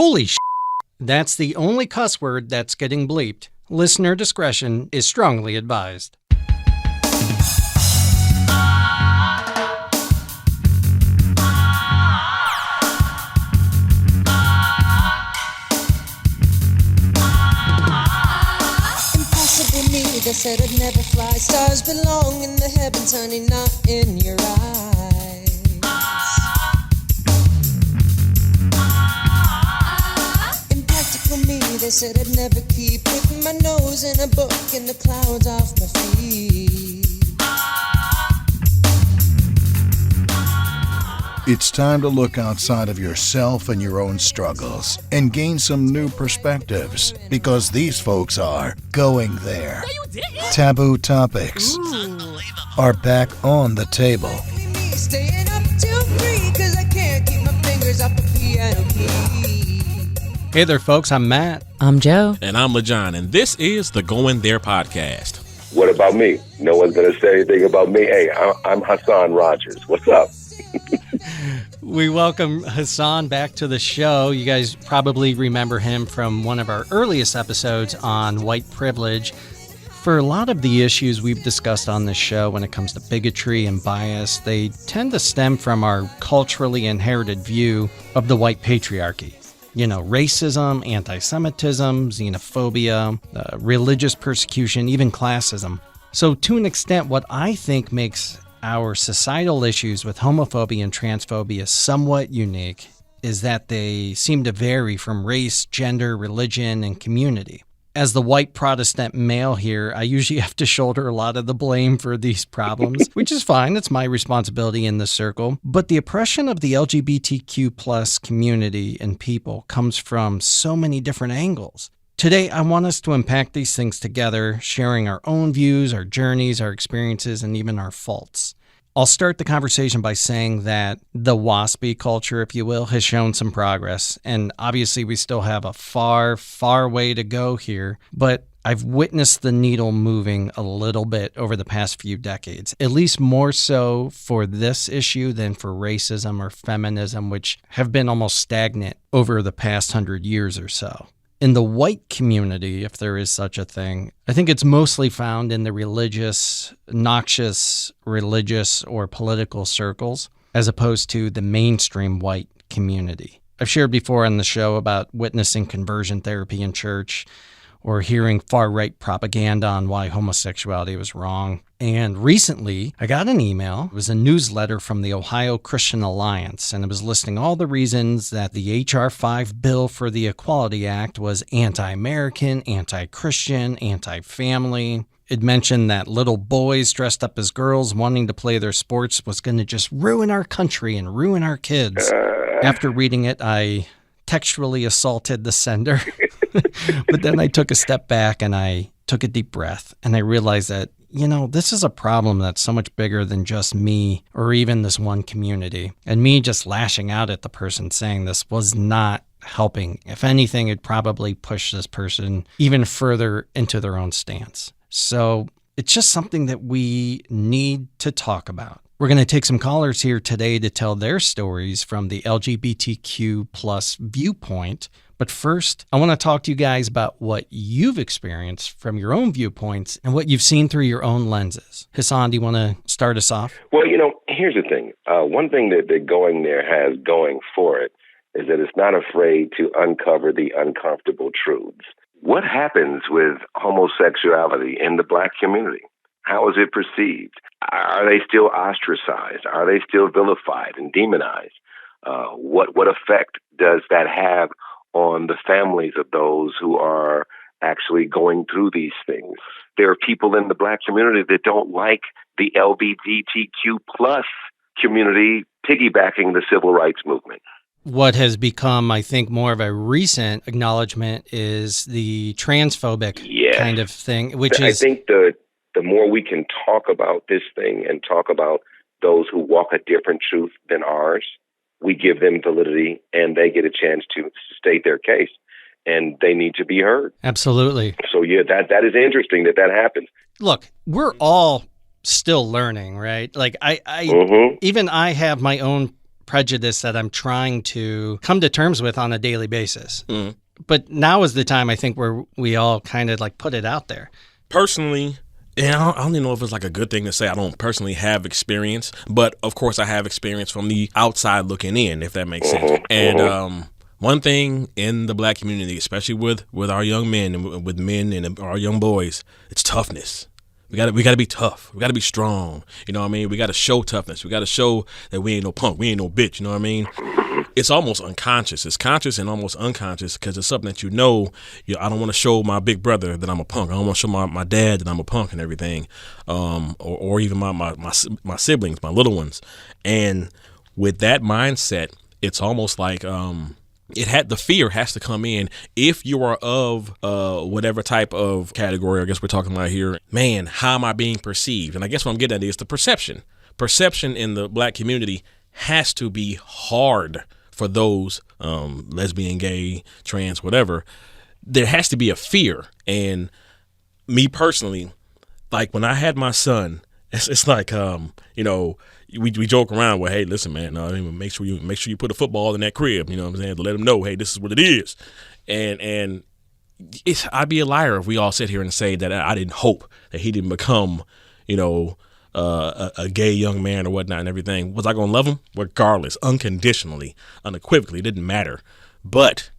Holy sh**. That's the only cuss word that's getting bleeped. Listener discretion is strongly advised. Impossible me, they said I'd never fly. Stars belong in the heavens, honey, not in your eyes. Impractical me, they said I'd never keep with my nose in a book and the clouds off my feet. It's time to look outside of yourself and your own struggles and gain some new perspectives, because these folks are going there. Taboo topics are back on the table. Staying up till 3 'cause I can't keep my fingers off the piano key. Hey there, folks. I'm Matt. I'm Joe. And I'm LeJohn, and this is the Going There podcast. What about me? No one's going to say anything about me. Hey, I'm Hassan Rogers. What's up? We welcome Hassan back to the show. You guys probably remember him from one of our earliest episodes on white privilege. For a lot of the issues we've discussed on this show when it comes to bigotry and bias, they tend to stem from our culturally inherited view of the white patriarchy. You know, racism, anti-Semitism, xenophobia, religious persecution, even classism. So to an extent, what I think makes our societal issues with homophobia and transphobia somewhat unique is that they seem to vary from race, gender, religion, and community. As the white Protestant male here, I usually have to shoulder a lot of the blame for these problems, which is fine. It's my responsibility in this circle. But the oppression of the LGBTQ plus community and people comes from so many different angles. Today, I want us to unpack these things together, sharing our own views, our journeys, our experiences, and even our faults. I'll start the conversation by saying that the WASPy culture, if you will, has shown some progress. And obviously, we still have a far, far way to go here. But I've witnessed the needle moving a little bit over the past few decades, at least more so for this issue than for racism or feminism, which have been almost stagnant over the past 100 years or so. In the white community, if there is such a thing, I think it's mostly found in the noxious religious or political circles, as opposed to the mainstream white community. I've shared before on the show about witnessing conversion therapy in church or hearing far-right propaganda on why homosexuality was wrong. And recently, I got an email. It was a newsletter from the Ohio Christian Alliance, and it was listing all the reasons that the H.R. 5 bill for the Equality Act was anti-American, anti-Christian, anti-family. It mentioned that little boys dressed up as girls wanting to play their sports was going to just ruin our country and ruin our kids. After reading it, I textually assaulted the sender. But then I took a step back and I took a deep breath and I realized that, you know, this is a problem that's so much bigger than just me or even this one community. And me just lashing out at the person saying this was not helping. If anything, it probably pushed this person even further into their own stance. So it's just something that we need to talk about. We're going to take some callers here today to tell their stories from the LGBTQ plus viewpoint. But first, I want to talk to you guys about what you've experienced from your own viewpoints and what you've seen through your own lenses. Hassan, do you want to start us off? Well, you know, here's the thing. One thing that Going There has going for it is that it's not afraid to uncover the uncomfortable truths. What happens with homosexuality in the Black community? How is it perceived? Are they still ostracized? Are they still vilified and demonized? What effect does that have on the families of those who are actually going through these things? There are people in the Black community that don't like the LGBTQ plus community piggybacking the civil rights movement. What has become, I think, more of a recent acknowledgement is the transphobic kind of thing, which I think the more we can talk about this thing and talk about those who walk a different truth than ours, we give them validity and they get a chance to state their case, and they need to be heard. Absolutely. So, yeah, that is interesting that happens. Look, we're all still learning, right? Like I even I have my own prejudice that I'm trying to come to terms with on a daily basis. Mm. But now is the time, I think, where we all kind of like put it out there. Personally, and I don't even know if it's like a good thing to say I don't personally have experience, but of course I have experience from the outside looking in, if that makes sense. And one thing in the black community, especially with our young men and with men and our young boys, it's toughness. We got to be tough. We got to be strong. You know what I mean? We got to show toughness. We got to show that we ain't no punk. We ain't no bitch. You know what I mean? It's almost unconscious. It's conscious and almost unconscious because it's something that I don't want to show my big brother that I'm a punk. I don't want to show my dad that I'm a punk and everything, or even my siblings, my little ones. And with that mindset, it's almost like the fear has to come in if you are of whatever type of category I guess we're talking about here. Man, how am I being perceived? And I guess what I'm getting at is the perception. Perception in the black community has to be hard for those lesbian, gay, trans, whatever. There has to be a fear. And me personally, like when I had my son, it's like we joke around with, hey, listen, man, make sure you put a football in that crib. You know what I'm saying? To let him know, hey, this is what it is. And I'd be a liar if we all sit here and say that I didn't hope that he didn't become, a gay young man or whatnot and everything. Was I gonna love him? Regardless, unconditionally, unequivocally, it didn't matter. But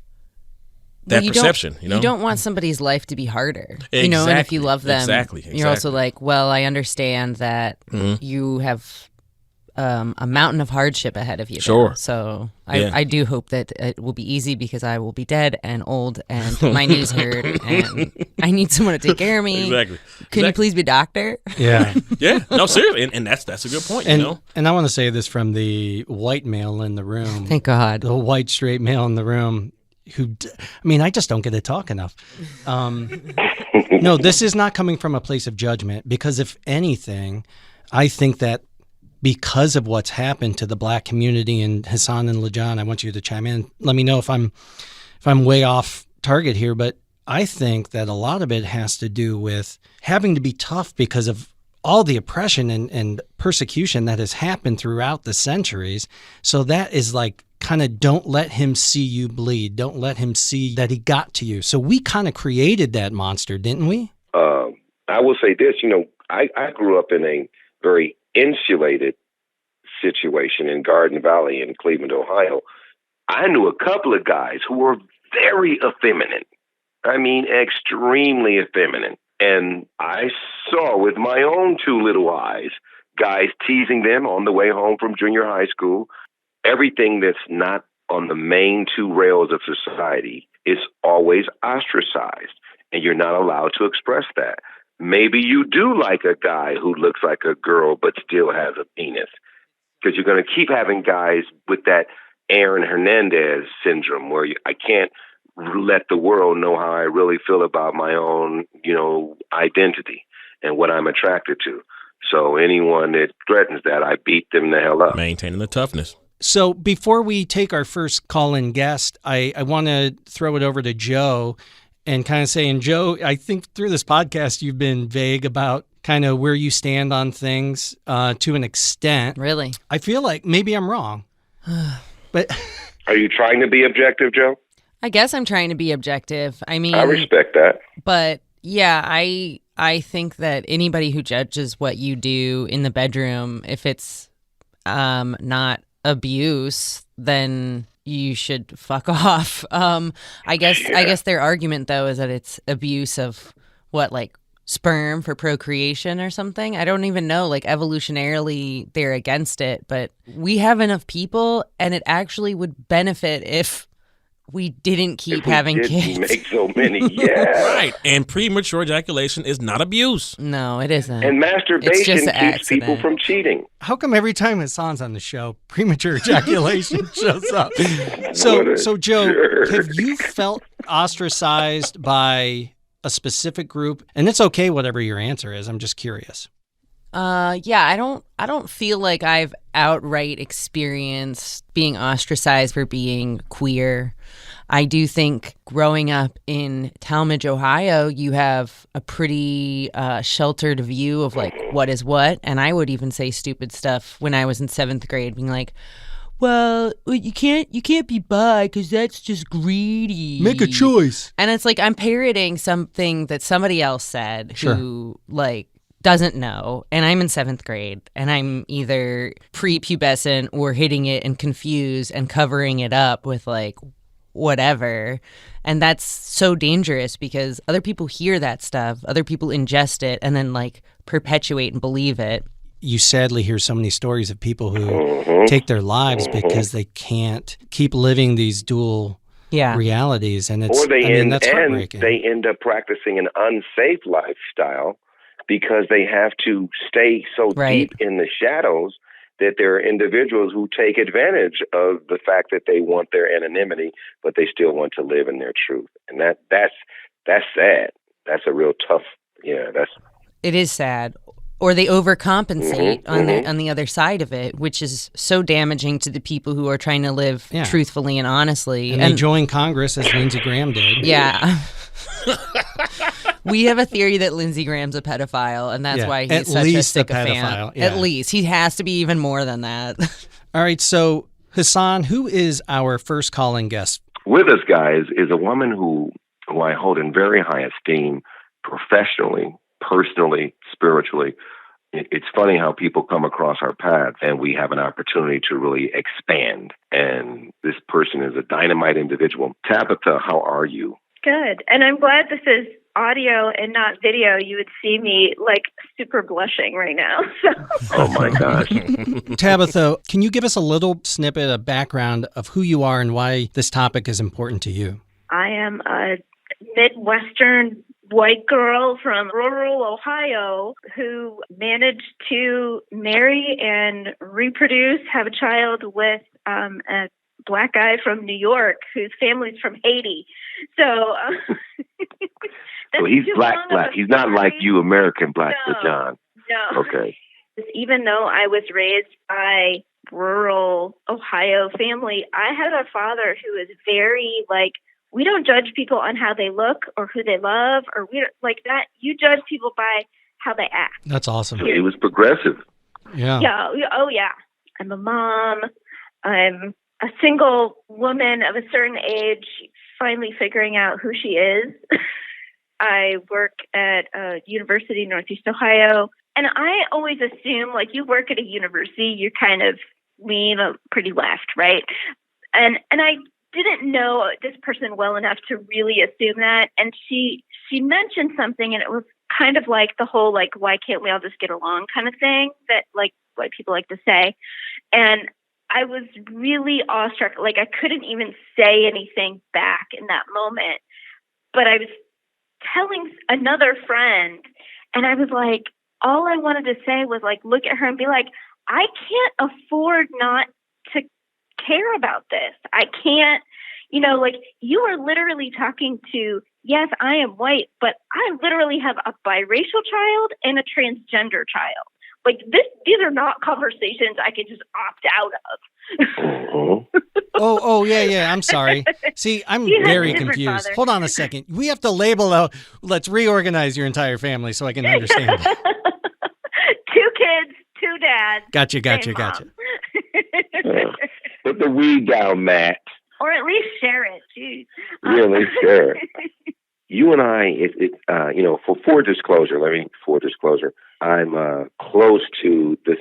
that perception, you don't want somebody's life to be harder. Exactly. And if you love them, exactly. You're also like, well, I understand that you have a mountain of hardship ahead of you. Sure. There. So I do hope that it will be easy because I will be dead and old and my knees hurt and I need someone to take care of me. Exactly. Can you please be a doctor? Yeah. Yeah. No, seriously. And that's a good point, And I want to say this from the white male in the room. Thank God. The white straight male in the room I just don't get to talk enough. No, this is not coming from a place of judgment because if anything, I think that because of what's happened to the black community, and Hassan and LeJohn, I want you to chime in. Let me know if I'm way off target here, but I think that a lot of it has to do with having to be tough because of all the oppression and persecution that has happened throughout the centuries. So that is like kind of don't let him see you bleed. Don't let him see that he got to you. So we kind of created that monster, didn't we? I will say this, I grew up in a very insulated situation in Garden Valley in Cleveland, Ohio. I knew a couple of guys who were very effeminate. I mean, extremely effeminate. And I saw with my own two little eyes, guys teasing them on the way home from junior high school. Everything that's not on the main two rails of society is always ostracized, and you're not allowed to express that. Maybe you do like a guy who looks like a girl but still has a penis, because you're going to keep having guys with that Aaron Hernandez syndrome where I can't let the world know how I really feel about my own, identity and what I'm attracted to. So anyone that threatens that, I beat them the hell up. Maintaining the toughness. So before we take our first call-in guest, I want to throw it over to Joe and kind of saying, Joe, I think through this podcast you've been vague about kind of where you stand on things to an extent. Really? I feel like maybe I'm wrong. But are you trying to be objective, Joe? I guess I'm trying to be objective. I mean, I respect that. But yeah, I think that anybody who judges what you do in the bedroom, if it's not abuse, then you should fuck off. I guess their argument though is that it's abuse of like sperm for procreation or something. I don't even know, like evolutionarily they're against it, but we have enough people and it actually would benefit if we didn't keep having kids. Make so many, yeah. Right, and premature ejaculation is not abuse. No, it isn't. And masturbation keeps accident. people from cheating. How come every time Hassan's on the show, premature ejaculation shows up? So Joe, have you felt ostracized by a specific group? And it's okay, whatever your answer is. I'm just curious. Yeah, I don't feel like I've outright experienced being ostracized for being queer. I do think growing up in Talmadge, Ohio, you have a pretty sheltered view of like what is what. And I would even say stupid stuff when I was in 7th grade, being like, well, you can't be bi because that's just greedy. Make a choice. And it's like I'm parroting something that somebody else said Sure. who like doesn't know. And I'm in 7th grade and I'm either prepubescent or hitting it and confused and covering it up with like whatever. And that's so dangerous because other people hear that stuff, other people ingest it and then like perpetuate and believe it. You sadly hear so many stories of people who take their lives because they can't keep living these dual realities, and it's that's heartbreaking. They end up practicing an unsafe lifestyle because they have to stay so deep in the shadows that there are individuals who take advantage of the fact that they want their anonymity, but they still want to live in their truth, and that's sad. That's a real tough. It is sad. Or they overcompensate on the other side of it, which is so damaging to the people who are trying to live truthfully and honestly. And they join Congress as Lindsey Graham did. Yeah. We have a theory that Lindsey Graham's a pedophile, and that's why he's such a sycophant. Yeah. At least. He has to be even more than that. All right, so Hassan, who is our first calling guest? With us, guys, is a woman who I hold in very high esteem professionally, personally, spiritually. It's funny how people come across our paths and we have an opportunity to really expand. And this person is a dynamite individual. Tabitha, how are you? Good. And I'm glad this is audio and not video. You would see me like super blushing right now. Oh my gosh. Tabitha, can you give us a little snippet of background of who you are and why this topic is important to you? I am a Midwestern white girl from rural Ohio who managed to marry and reproduce, have a child with a black guy from New York whose family's from Haiti. So, so he's black. He's not like you, American black, John. No. Okay. Even though I was raised by rural Ohio family, I had a father who was very like, we don't judge people on how they look or who they love or we like that. You judge people by how they act. That's awesome. So he was progressive. Yeah. Yeah. Oh, yeah. I'm a mom. I'm a single woman of a certain age, finally figuring out who she is. I work at a university in Northeast Ohio. And I always assume, like, you work at a university, you're kind of lean, pretty left, right? And I didn't know this person well enough to really assume that. And she mentioned something, and it was kind of like the whole, like, why can't we all just get along kind of thing that, like, white people like to say. And I was really awestruck. Like, I couldn't even say anything back in that moment. But I was telling another friend, and I was like, all I wanted to say was, like, look at her and be like, I can't afford not to care about this. I can't, like, you are literally talking to, yes, I am white, but I literally have a biracial child and a transgender child. Like, these are not conversations I can just opt out of. Oh, yeah. I'm sorry. See, I'm very confused. Father. Hold on a second. We have to label out. Let's reorganize your entire family so I can understand. 2 kids, 2 dads. Gotcha. Put the weed down, Matt. Or at least share it. Jeez. Yeah, at least share it. You and I, for disclosure, I'm close to this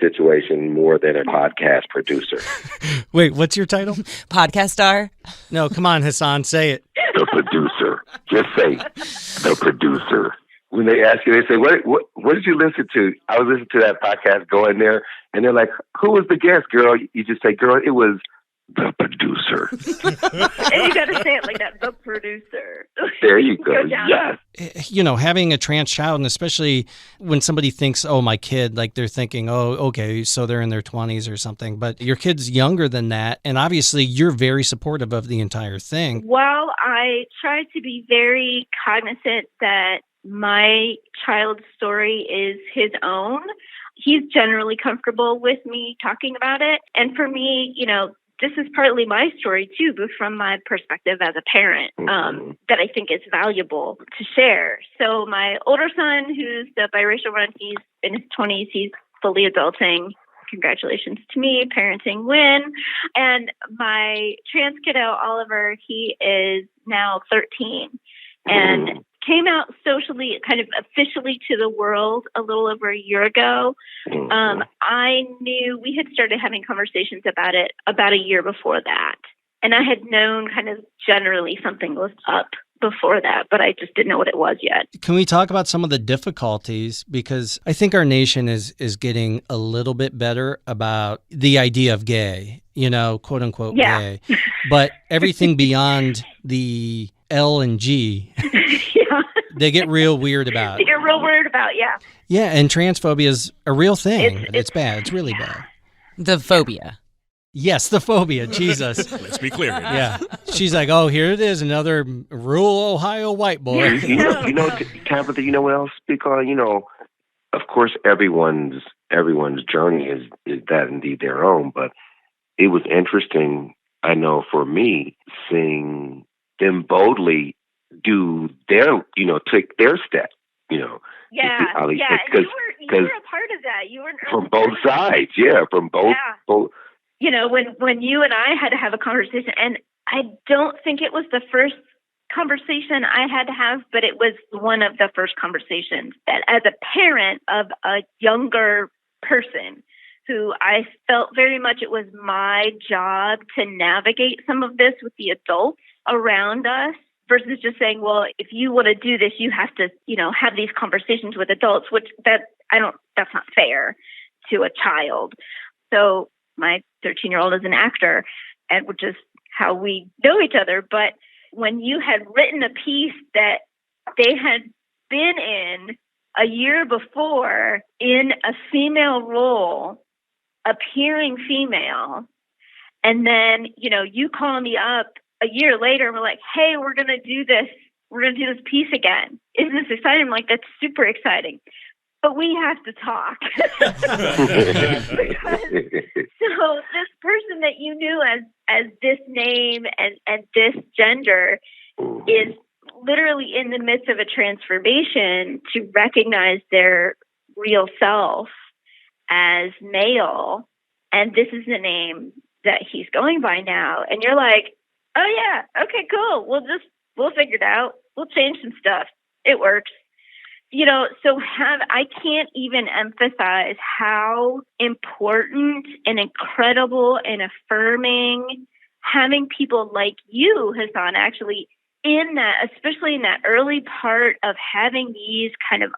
situation more than a podcast producer. Wait, what's your title? Podcast star? No, come on, Hassan, say it. The producer. Just say the producer. When they ask you, they say, what did you listen to? I was listening to that podcast, go in there, and they're like, who was the guest, girl? You just say, girl, it was the producer. And you got to say it like that, the producer. There you go. Yes. Having a trans child, and especially when somebody thinks, oh, my kid, like they're thinking, oh, okay, so they're in their 20s or something. But your kid's younger than that. And obviously you're very supportive of the entire thing. Well, I try to be very cognizant that my child's story is his own. He's generally comfortable with me talking about it. And for me, this is partly my story too, but from my perspective as a parent, that I think is valuable to share. So my older son, who's the biracial one, he's in his 20s, he's fully adulting. congratulations to me, parenting win. And my trans kiddo, Oliver, he is now 13 and came out socially, kind of officially to the world a little over a year ago. I knew we had started having conversations about it about a year before that. And I had known kind of generally something was up before that, but I just didn't know what it was yet. Can we talk about some of the difficulties? Because I think our nation is getting a little bit better about the idea of gay, quote unquote gay. But everything beyond the L and G, they get real weird about. They get real weird about, yeah. Yeah, and transphobia is a real thing. It's bad. It's really bad. The phobia. Yes, the phobia. Jesus. Let's be clear. Yeah. She's like, oh, here it is, another rural Ohio white boy. Tabitha, you know what else? Because, of course, everyone's journey is that indeed their own. But it was interesting, I know, for me, seeing them boldly do their, take their step, Yeah. And you were a part of that. You were from both sides. Yeah. From both. When you and I had to have a conversation, and I don't think it was the first conversation I had to have, but it was one of the first conversations that as a parent of a younger person who I felt very much it was my job to navigate some of this with the adults around us versus just saying, well, if you want to do this, you have to, have these conversations with adults, that's not fair to a child. So my 13-year-old is an actor, and which is how we know each other. But when you had written a piece that they had been in a year before in a female role, appearing female, and then, you call me up a year later and we're like, hey, we're going to do this. We're going to do this piece again. Isn't this exciting? I'm like, that's super exciting. But we have to talk. So this person that you knew as this name and this gender is literally in the midst of a transformation to recognize their real self as male. And this is the name that he's going by now. And you're like, oh yeah, okay, cool. We'll figure it out. We'll change some stuff. It works. I can't even emphasize how important and incredible and affirming having people like you, Hassan, actually in that, especially in that early part of having these kind of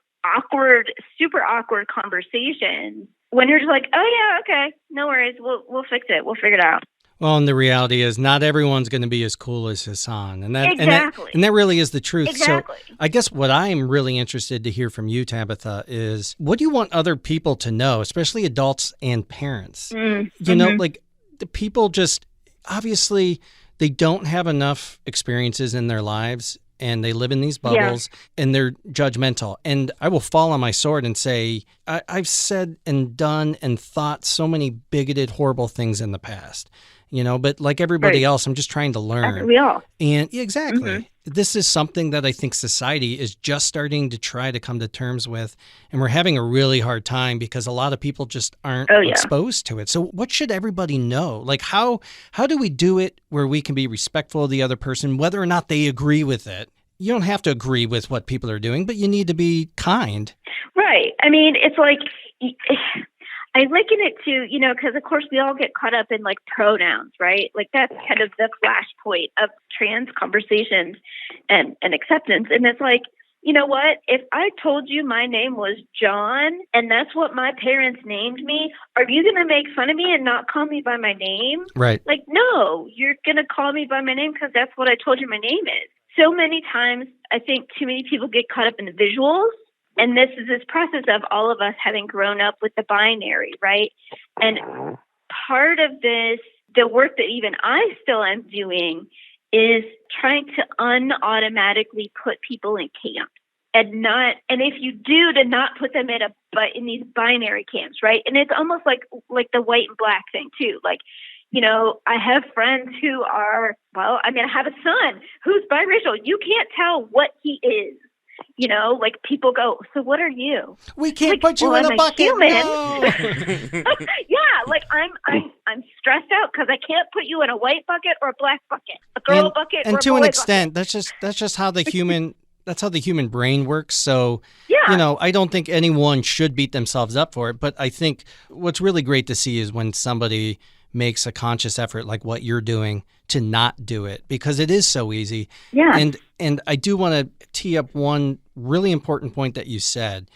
super awkward conversations when you're just like, oh yeah, okay, no worries. We'll fix it. We'll figure it out. Well, and the reality is not everyone's going to be as cool as Hassan. And that, exactly. and that really is the truth. Exactly. So I guess what I'm really interested to hear from you, Tabitha, is what do you want other people to know, especially adults and parents? Like the people just, obviously, they don't have enough experiences in their lives and they live in these bubbles and they're judgmental. And I will fall on my sword and say, I've said and done and thought so many bigoted, horrible things in the past. But like everybody else, I'm just trying to learn. We all. And exactly. This is something that I think society is just starting to try to come to terms with. And we're having a really hard time because a lot of people just aren't exposed to it. So what should everybody know? Like how do we do it where we can be respectful of the other person, whether or not they agree with it? You don't have to agree with what people are doing, but you need to be kind. Right. I mean, it's like... I liken it to, because of course we all get caught up in like pronouns, right? Like that's kind of the flashpoint of trans conversations and acceptance. And it's like, you know what? If I told you my name was John and that's what my parents named me, are you going to make fun of me and not call me by my name? Right. Like, no, you're going to call me by my name because that's what I told you my name is. So many times, I think too many people get caught up in the visuals. And this is this process of all of us having grown up with the binary, right? And part of this, the work that even I still am doing is trying to unautomatically put people in camps and if you do, to not put them in these binary camps, right? And it's almost like the white and black thing too. Like, I have friends who are, I have a son who's biracial. You can't tell what he is. You know, like people go, so what are you? We can't Like, put you well, in I'm a a bucket. human. No. Yeah, like I'm stressed out because I can't put you in a white bucket or a black bucket, a girl bucket or and a to boy an bucket. extent, that's just how the human that's how the human brain works. So, Yeah. you know, I don't think anyone should beat themselves up for it. But I think what's really great to see is when somebody makes a conscious effort like what you're doing to not do it, because it is so easy. Yeah. And I do want to tee up one really important point that you said,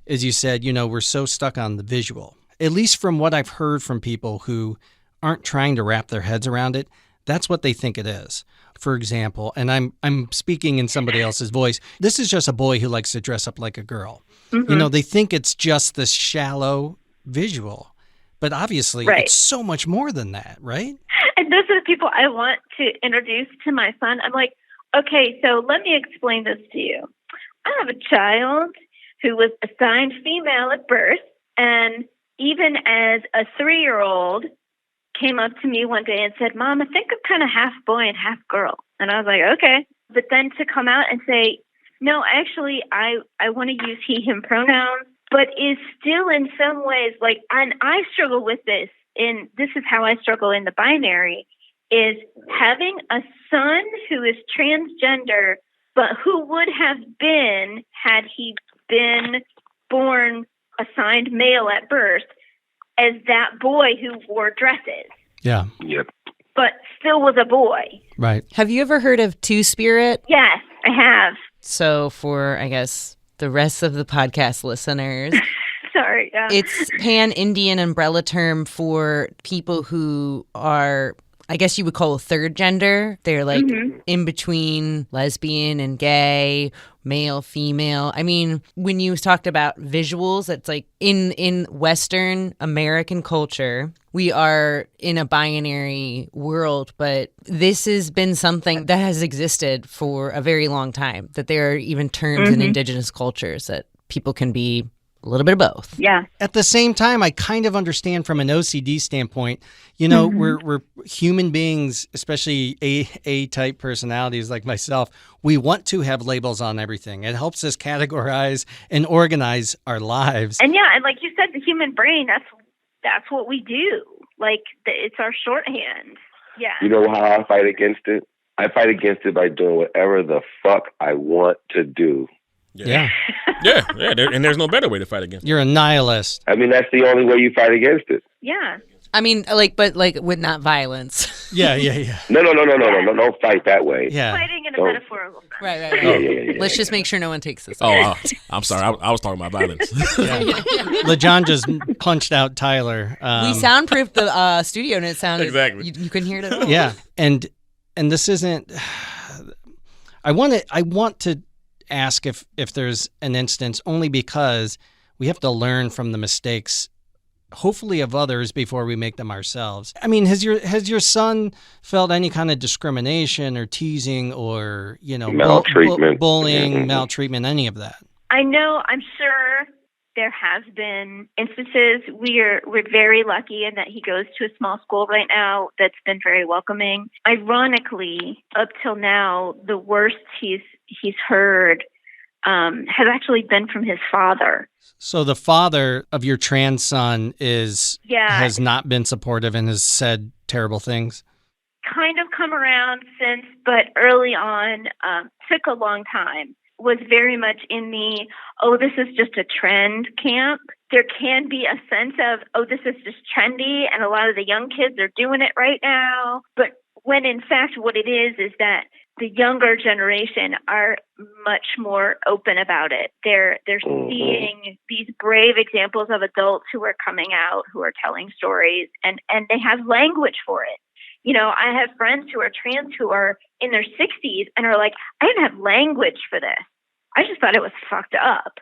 is you said, you know, we're so stuck on the visual. At least from what I've heard from people who aren't trying to wrap their heads around it, that's what they think it is. For example, and I'm speaking in somebody else's voice, this is just a boy who likes to dress up like a girl. Mm-hmm. You know, they think it's just this shallow visual, but obviously Right. it's so much more than that, right? And those are the people I want to introduce to my son. I'm like, okay, so let me explain this to you. I have a child who was assigned female at birth, and even as a 3-year-old came up to me one day and said, Mom, I think I'm kind of half boy and half girl. And I was like, okay. But then to come out and say, no, actually, I want to use he, him pronouns, but is still in some ways like, and I struggle with this, and this is how I struggle in the binary, is having a son who is transgender, but who would have been, had he been born assigned male at birth, as that boy who wore dresses, Yeah, Yep. but still was a boy. right. Have you ever heard of Two-Spirit? Yes, I have. So for, I guess, the rest of the podcast listeners, Sorry. it's pan-Indian umbrella term for people who are, I guess you would call third gender. They're like in between lesbian and gay, male, female. I mean, when you talked about visuals, it's like in Western American culture, we are in a binary world, but this has been something that has existed for a very long time, that there are even terms in indigenous cultures that people can be a little bit of both. Yeah. At the same time, I kind of understand from an OCD standpoint, you know, we're human beings, especially A-type personalities like myself. We want to have labels on everything. It helps us categorize and organize our lives. And yeah, and like you said, the human brain, that's what we do. Like, it's our shorthand. Yeah. You know how I fight against it? I fight against it by doing whatever the fuck I want to do. Yeah. Yeah. And there's no better way to fight against it. You're a nihilist. I mean, that's the only way you fight against it. Yeah. I mean, but with not violence. Yeah. No, don't fight that way. Yeah. Fighting in a Don't- metaphorical sense. Right. Yeah. Let's just make sure no one takes this. Oh, I'm sorry. I was talking about violence. LeJohn just punched out Tyler. We soundproofed the studio, and it sounded Exactly. You couldn't hear it at all. Yeah. And this isn't, I want to ask if there's an instance, only because we have to learn from the mistakes, hopefully of others, before we make them ourselves. I mean, has your son felt any kind of discrimination or teasing or, you know, Maltreatment. bullying, maltreatment, any of that? I know, I'm sure there has been instances. We're very lucky in that he goes to a small school right now that's been very welcoming. Ironically, up till now, the worst he's heard has actually been from his father. So the father of your trans son has not been supportive and has said terrible things? Kind of come around since, but early on, took a long time. Was very much in the, oh, this is just a trend camp. There can be a sense of, oh, this is just trendy, and a lot of the young kids are doing it right now. But when in fact what it is that the younger generation are much more open about it. They're seeing these brave examples of adults who are coming out, who are telling stories, and they have language for it. You know, I have friends who are trans who are in their 60s and are like, I didn't have language for this. I just thought it was fucked up.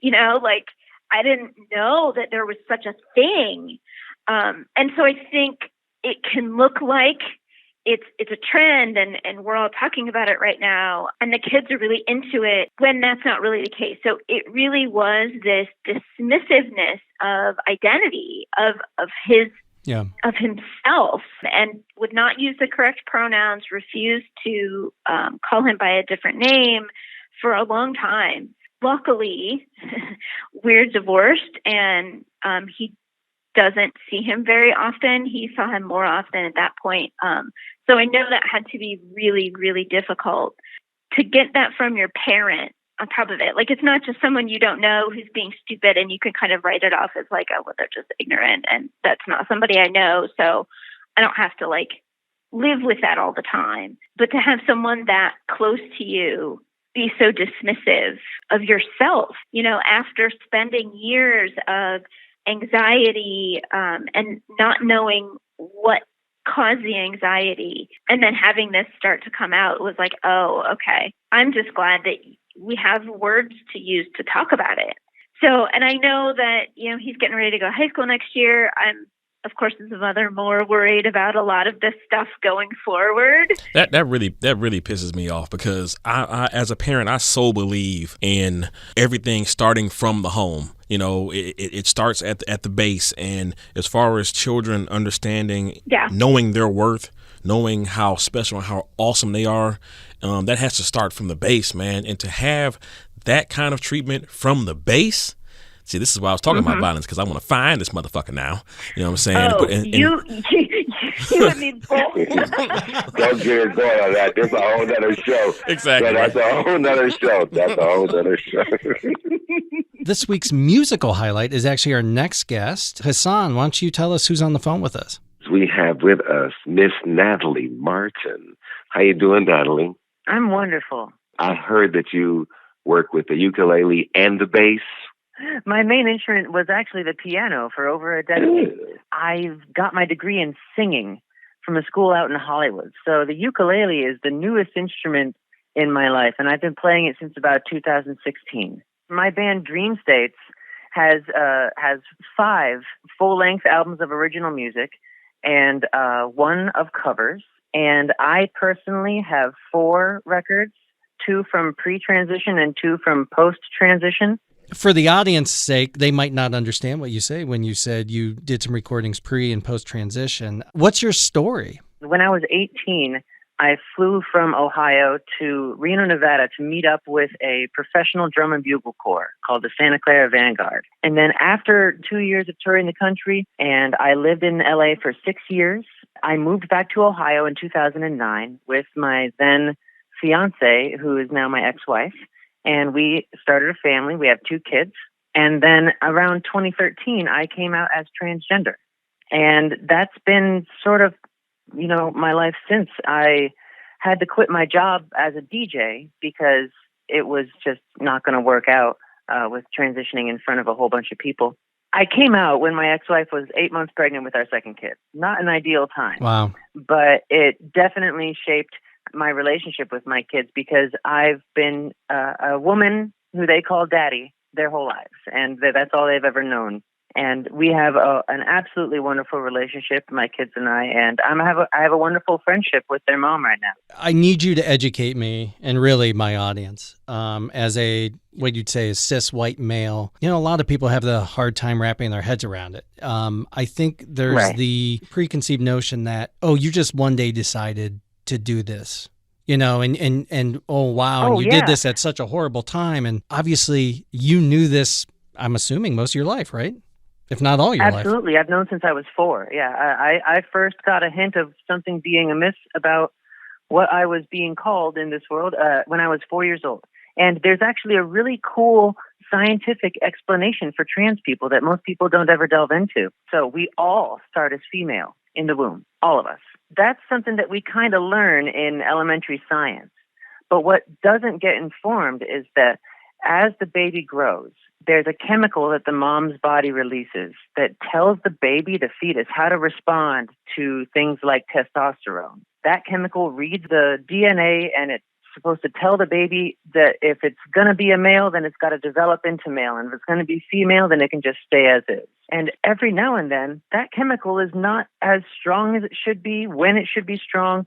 You know, like, I didn't know that there was such a thing. And so I think it can look like it's a trend and we're all talking about it right now and the kids are really into it, when that's not really the case. So it really was this dismissiveness of identity of himself, and would not use the correct pronouns, refused to call him by a different name, for a long time. Luckily, we're divorced, and he doesn't see him very often. He saw him more often at that point. So I know that had to be really, really difficult to get that from your parent on top of it. Like, it's not just someone you don't know who's being stupid and you can kind of write it off as like, oh, well, they're just ignorant, and that's not somebody I know, so I don't have to like live with that all the time. But to have someone that close to you be so dismissive of yourself, you know, after spending years of anxiety and not knowing what caused the anxiety, and then having this start to come out, was like, oh, okay. I'm just glad that we have words to use to talk about it. So, and I know that, you know, he's getting ready to go to high school next year. I'm, of course, as a mother, more worried about a lot of this stuff going forward. That really pisses me off, because I as a parent, I so believe in everything starting from the home. You know, it starts at the base, and as far as children understanding, knowing their worth, knowing how special and how awesome they are, that has to start from the base, man. And to have that kind of treatment from the base. See, this is why I was talking about violence, because I want to find this motherfucker now. You know what I'm saying? Oh, you and me both. Don't get it going on that. This is a whole nother show. Exactly. Yeah, that's a whole nother show. That's a whole nother show. This week's musical highlight is actually our next guest. Hassan, why don't you tell us who's on the phone with us? We have with us Miss Natalie Martin. How you doing, Natalie? I'm wonderful. I heard that you work with the ukulele and the bass. My main instrument was actually the piano for over a decade. I've got my degree in singing from a school out in Hollywood. So the ukulele is the newest instrument in my life, and I've been playing it since about 2016. My band DreamStates has 5 full-length albums of original music and 1 of covers. And I personally have 4 records, 2 from pre-transition and 2 from post-transition. For the audience's sake, they might not understand what you say when you said you did some recordings pre and post transition. What's your story? When I was 18, I flew from Ohio to Reno, Nevada to meet up with a professional drum and bugle corps called the Santa Clara Vanguard. And then after 2 years of touring the country, and I lived in LA for 6 years, I moved back to Ohio in 2009 with my then fiance, who is now my ex-wife. And we started a family. We have 2 kids. And then around 2013, I came out as transgender. And that's been sort of, you know, my life since. I had to quit my job as a DJ because it was just not going to work out with transitioning in front of a whole bunch of people. I came out when my ex-wife was 8 months pregnant with our second kid. Not an ideal time. Wow. But it definitely shaped my relationship with my kids, because I've been a woman who they call daddy their whole lives, and that's all they've ever known. And we have an absolutely wonderful relationship, my kids and I, and I have a wonderful friendship with their mom right now. I need you to educate me, and really my audience, as a, what you'd say, a cis white male. You know, a lot of people have the hard time wrapping their heads around it. I think there's the preconceived notion that, oh, you just one day decided to do this, you know, and oh, wow. And you did this at such a horrible time. And obviously you knew this, I'm assuming, most of your life, right? If not all your life. Absolutely. I've known since I was 4. Yeah. I first got a hint of something being amiss about what I was being called in this world when I was 4 years old. And there's actually a really cool scientific explanation for trans people that most people don't ever delve into. So we all start as female in the womb, all of us. That's something that we kind of learn in elementary science. But what doesn't get informed is that as the baby grows, there's a chemical that the mom's body releases that tells the baby, the fetus, how to respond to things like testosterone. That chemical reads the DNA, and it's supposed to tell the baby that if it's going to be a male, then it's got to develop into male. And if it's going to be female, then it can just stay as is. And every now and then, that chemical is not as strong as it should be, when it should be strong.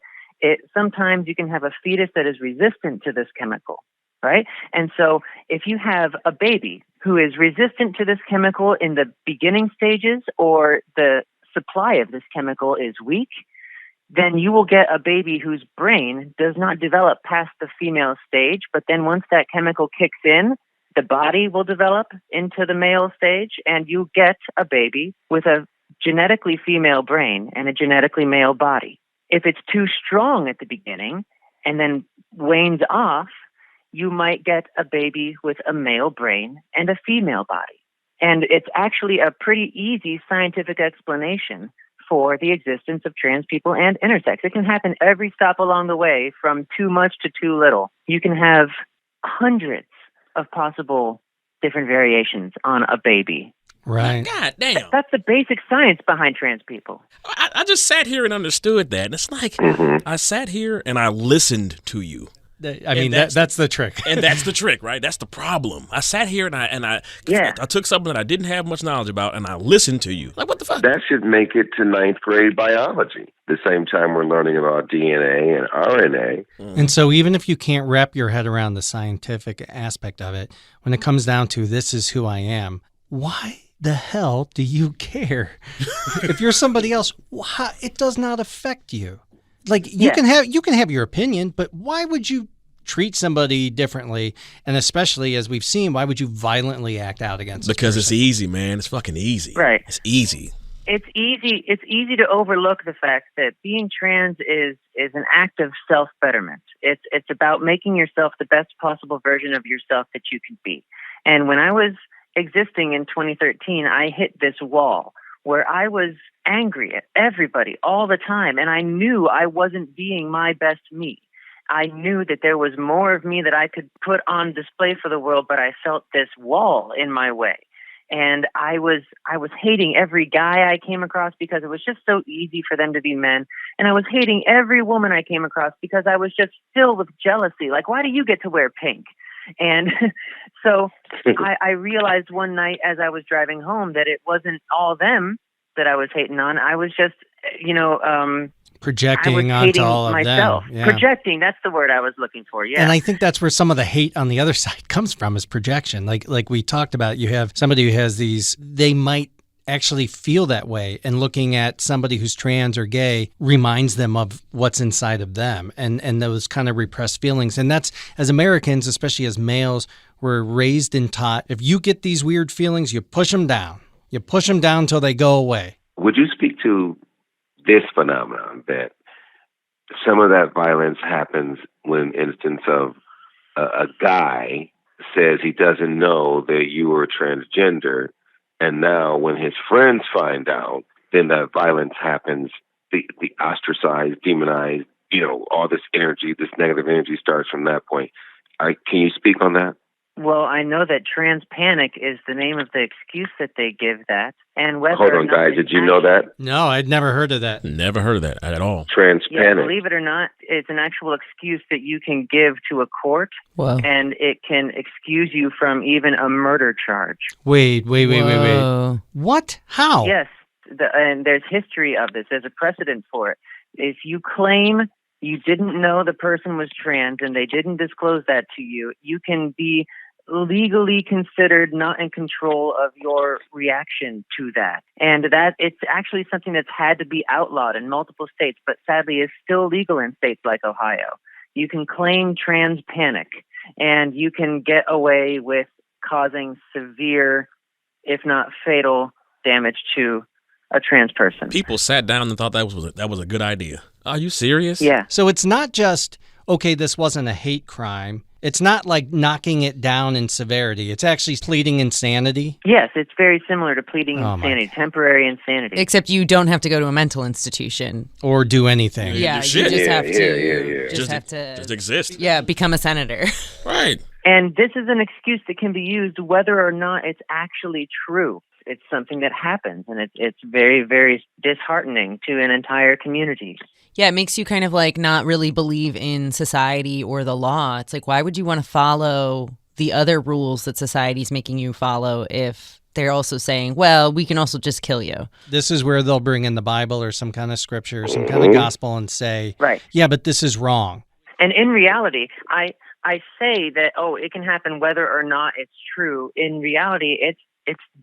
Sometimes you can have a fetus that is resistant to this chemical, right? And so if you have a baby who is resistant to this chemical in the beginning stages, or the supply of this chemical is weak, then you will get a baby whose brain does not develop past the female stage. But then once that chemical kicks in, the body will develop into the male stage, and you get a baby with a genetically female brain and a genetically male body. If it's too strong at the beginning and then wanes off, you might get a baby with a male brain and a female body. And it's actually a pretty easy scientific explanation for the existence of trans people and intersex. It can happen every stop along the way, from too much to too little. You can have hundreds of possible different variations on a baby. Right. God damn. That's the basic science behind trans people. I just sat here and understood that. And it's like, I sat here and I listened to you. I mean, that's the trick. And that's the trick, right? That's the problem. I sat here and I took something that I didn't have much knowledge about, and I listened to you. Like, what the fuck? That should make it to ninth grade biology. The same time we're learning about DNA and RNA. And so even if you can't wrap your head around the scientific aspect of it, when it comes down to this is who I am, why the hell do you care? If you're somebody else, it does not affect you. Like, you can have your opinion, but why would you treat somebody differently? And especially, as we've seen, why would you violently act out against them? Because it's easy, man. It's fucking easy. Right. It's easy. It's easy to overlook the fact that being trans is an act of self-betterment. It's about making yourself the best possible version of yourself that you can be. And when I was existing in 2013, I hit this wall where I was angry at everybody all the time, and I knew I wasn't being my best me. I knew that there was more of me that I could put on display for the world, but I felt this wall in my way. And I was hating every guy I came across because it was just so easy for them to be men. And I was hating every woman I came across because I was just filled with jealousy. Like, why do you get to wear pink? And so I realized one night as I was driving home that it wasn't all them that I was hating on. I was just, projecting onto all of myself. them. Yeah. Projecting, that's the word I was looking for, yeah. And I think that's where some of the hate on the other side comes from, is projection. Like we talked about, you have somebody who has these, they might actually feel that way, and looking at somebody who's trans or gay reminds them of what's inside of them and those kind of repressed feelings. And that's, as Americans, especially as males, we're raised and taught, if you get these weird feelings, you push them down. You push them down until they go away. Would you speak to this phenomenon, that some of that violence happens when instance of a guy says he doesn't know that you are transgender, and now when his friends find out, then that violence happens, the ostracized, demonized, all this energy, this negative energy starts from that point. Can you speak on that? Well, I know that trans panic is the name of the excuse that they give that. And whether Hold on, guys. Did you know that? No, I'd never heard of that. Never heard of that at all. Trans panic. Believe it or not, it's an actual excuse that you can give to a court. Wow. And it can excuse you from even a murder charge. Wait. Whoa. What? How? Yes. And there's history of this. There's a precedent for it. If you claim you didn't know the person was trans and they didn't disclose that to you, you can be legally considered not in control of your reaction to that. And that it's actually something that's had to be outlawed in multiple states, but sadly is still legal in states like Ohio. You can claim trans panic, and you can get away with causing severe, if not fatal, damage to a trans person. People sat down and thought that was a good idea. Are you serious? Yeah. So it's not just, okay, this wasn't a hate crime. It's not like knocking it down in severity. It's actually pleading insanity. Yes, it's very similar to pleading insanity, temporary insanity. Except you don't have to go to a mental institution. Or do anything. Yeah, you shit. just have Yeah. to have to Just exist. Yeah, become a senator. Right. And this is an excuse that can be used whether or not it's actually true. It's something that happens, and it's very, very disheartening to an entire community. Yeah, it makes you kind of like not really believe in society or the law. It's like, why would you want to follow the other rules that society's making you follow if they're also saying, well, we can also just kill you? This is where they'll bring in the Bible or some kind of scripture or some kind of gospel and say, right, yeah, but this is wrong. And in reality, I say that, it can happen whether or not it's true. In reality, it's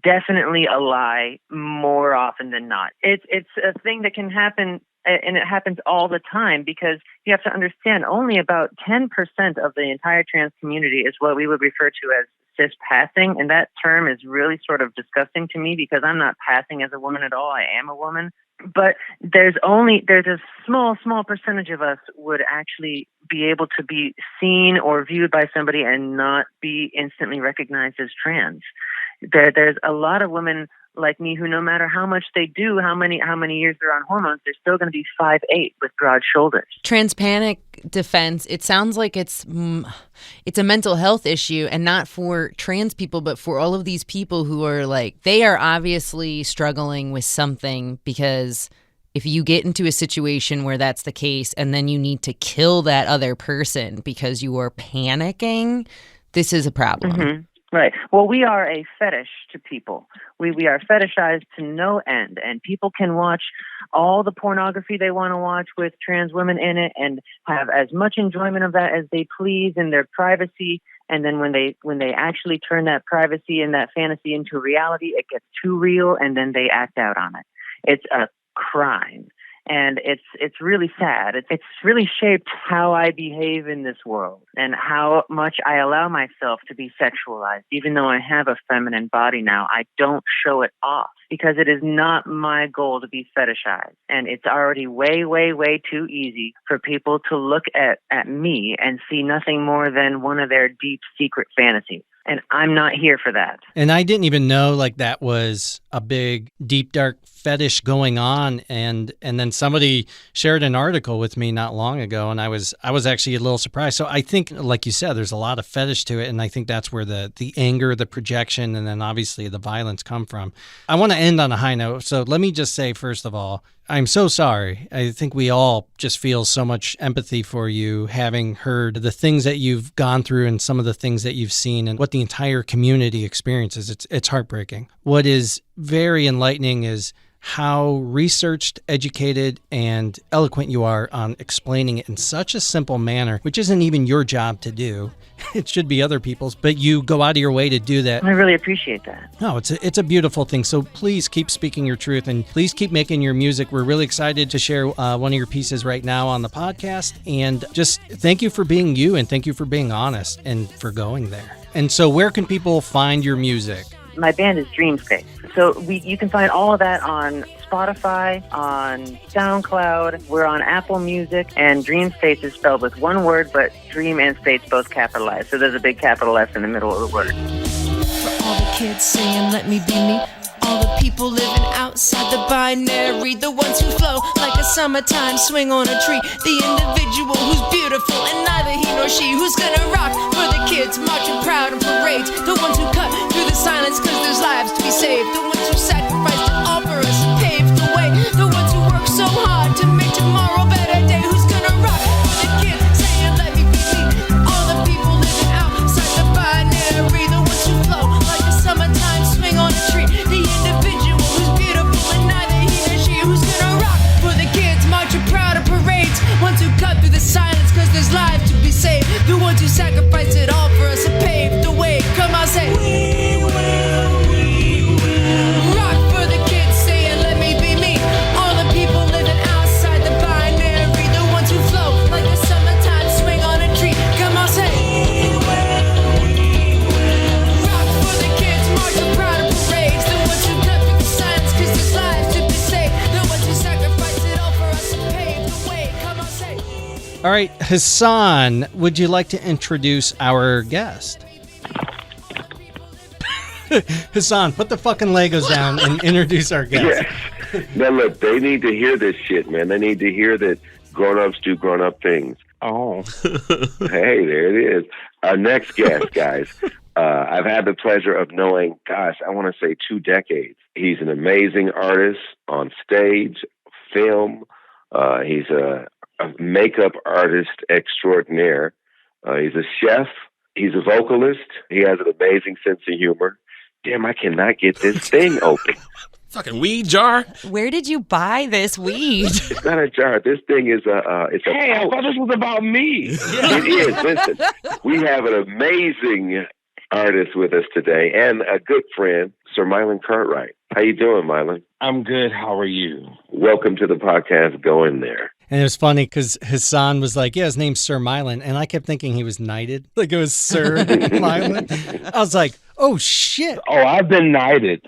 definitely a lie more often than not. It's a thing that can happen and it happens all the time, because you have to understand only about 10% of the entire trans community is what we would refer to as cis passing. And that term is really sort of disgusting to me because I'm not passing as a woman at all. I am a woman. But there's a small percentage of us would actually be able to be seen or viewed by somebody and not be instantly recognized as trans. There's a lot of women like me who, no matter how much they do, how many years they're on hormones, they're still going to be 5'8" with broad shoulders. Trans panic defense, it sounds like it's a mental health issue, and not for trans people, but for all of these people who are like, they are obviously struggling with something, because if you get into a situation where that's the case and then you need to kill that other person because you are panicking, this is a problem. Mm-hmm. Right. Well, we are a fetish to people. We are fetishized to no end, and people can watch all the pornography they want to watch with trans women in it and have as much enjoyment of that as they please in their privacy. And then when they actually turn that privacy and that fantasy into reality, it gets too real, and then they act out on it. It's a crime. And it's really sad. It's really shaped how I behave in this world and how much I allow myself to be sexualized. Even though I have a feminine body now, I don't show it off because it is not my goal to be fetishized. And it's already way, way, way too easy for people to look at me and see nothing more than one of their deep secret fantasies. And I'm not here for that. And I didn't even know like that was a big, deep, dark fetish going on. And then somebody shared an article with me not long ago, and I was actually a little surprised. So I think, like you said, there's a lot of fetish to it, and I think that's where the anger, the projection, and then obviously the violence come from. I want to end on a high note. So let me just say, first of all, I'm so sorry. I think we all just feel so much empathy for you, having heard the things that you've gone through and some of the things that you've seen and what the entire community experiences. It's heartbreaking. What is very enlightening is how researched, educated, and eloquent you are on explaining it in such a simple manner, which isn't even your job to do. It should be other people's, but you go out of your way to do that. I really appreciate that. No, it's a beautiful thing. So please keep speaking your truth, and please keep making your music. We're really excited to share one of your pieces right now on the podcast. And just thank you for being you, and thank you for being honest and for going there. And so where can people find your music? My band is DreamStates. So you can find all of that on Spotify, on SoundCloud. We're on Apple Music, and DreamStates is spelled with one word, but Dream and States both capitalized. So there's a big capital S in the middle of the word. For all the kids saying, let me be me. All the people living outside the binary, the ones who flow like a summertime swing on a tree, the individual who's beautiful and neither he nor she, who's gonna rock for the kids, marching proud in parades, the ones who cut through the silence cause there's lives to be saved, the ones who sacrificed it all for us and paved the way, the ones who work so hard to make tomorrow a better day, who's gonna rock for the kids saying let me be me, all the people living outside the binary, the ones who flow like a summertime swing on a tree, the individual who's beautiful and neither he nor she, who's gonna rock for the kids, marching proud of parades, ones who cut through the silence cause there's lives to be saved, the ones who sacrificed it all for us and paved the way. Come on, say we will rock for the kids saying let me be me, all the people living outside the binary, the ones who flow like a summertime swing on a tree. Come on, say we will rock for the kids, marching proud of parades, the ones who cut through the silence cause there's lives to be saved, the ones who sacrificed it all for us and paved the way. Come on, say. All right, Hassan, would you like to introduce our guest? Hassan, put the fucking Legos down and introduce our guest. Yes. Now, look, they need to hear this shit, man. They need to hear that grown-ups do grown-up things. Oh. Hey, there it is. Our next guest, guys, I've had the pleasure of knowing, gosh, I want to say 2 decades. He's an amazing artist on stage, film. He's a makeup artist extraordinaire. He's a chef. He's a vocalist. He has an amazing sense of humor. Damn, I cannot get this thing open. Fucking weed jar? Where did you buy this weed? It's not a jar. This thing is it's a Hey, pouch. I thought this was about me. It is. Listen, we have an amazing artist with us today and a good friend, Syrmylin Cartwright. How you doing, Mylon? I'm good. How are you? Welcome to the podcast, Going There. And it was funny because Hassan was like, yeah, his name's Syrmylin. And I kept thinking he was knighted. Like it was Sir Mylin. I was like, oh, shit. Oh, I've been knighted.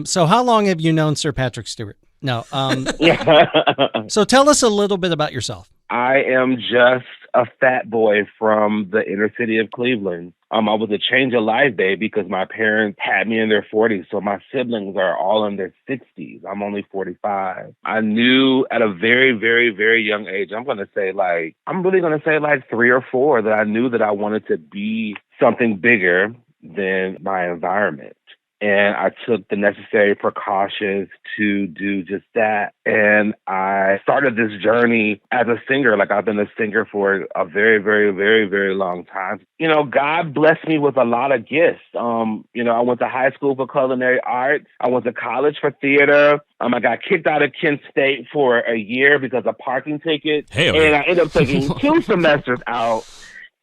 So how long have you known Sir Patrick Stewart? No. So tell us a little bit about yourself. I am just a fat boy from the inner city of Cleveland. I was a change of life baby because my parents had me in their 40s, so my siblings are all in their 60s. I'm only 45. I knew at a very, very, very young age, I'm really going to say like 3 or 4, that I knew that I wanted to be something bigger than my environment. And I took the necessary precautions to do just that. And I started this journey as a singer. Like I've been a singer for a very, very, very, very long time. You know, God blessed me with a lot of gifts. I went to high school for culinary arts. I went to college for theater. I got kicked out of Kent State for a year because of parking tickets. And I ended up taking 2 semesters out.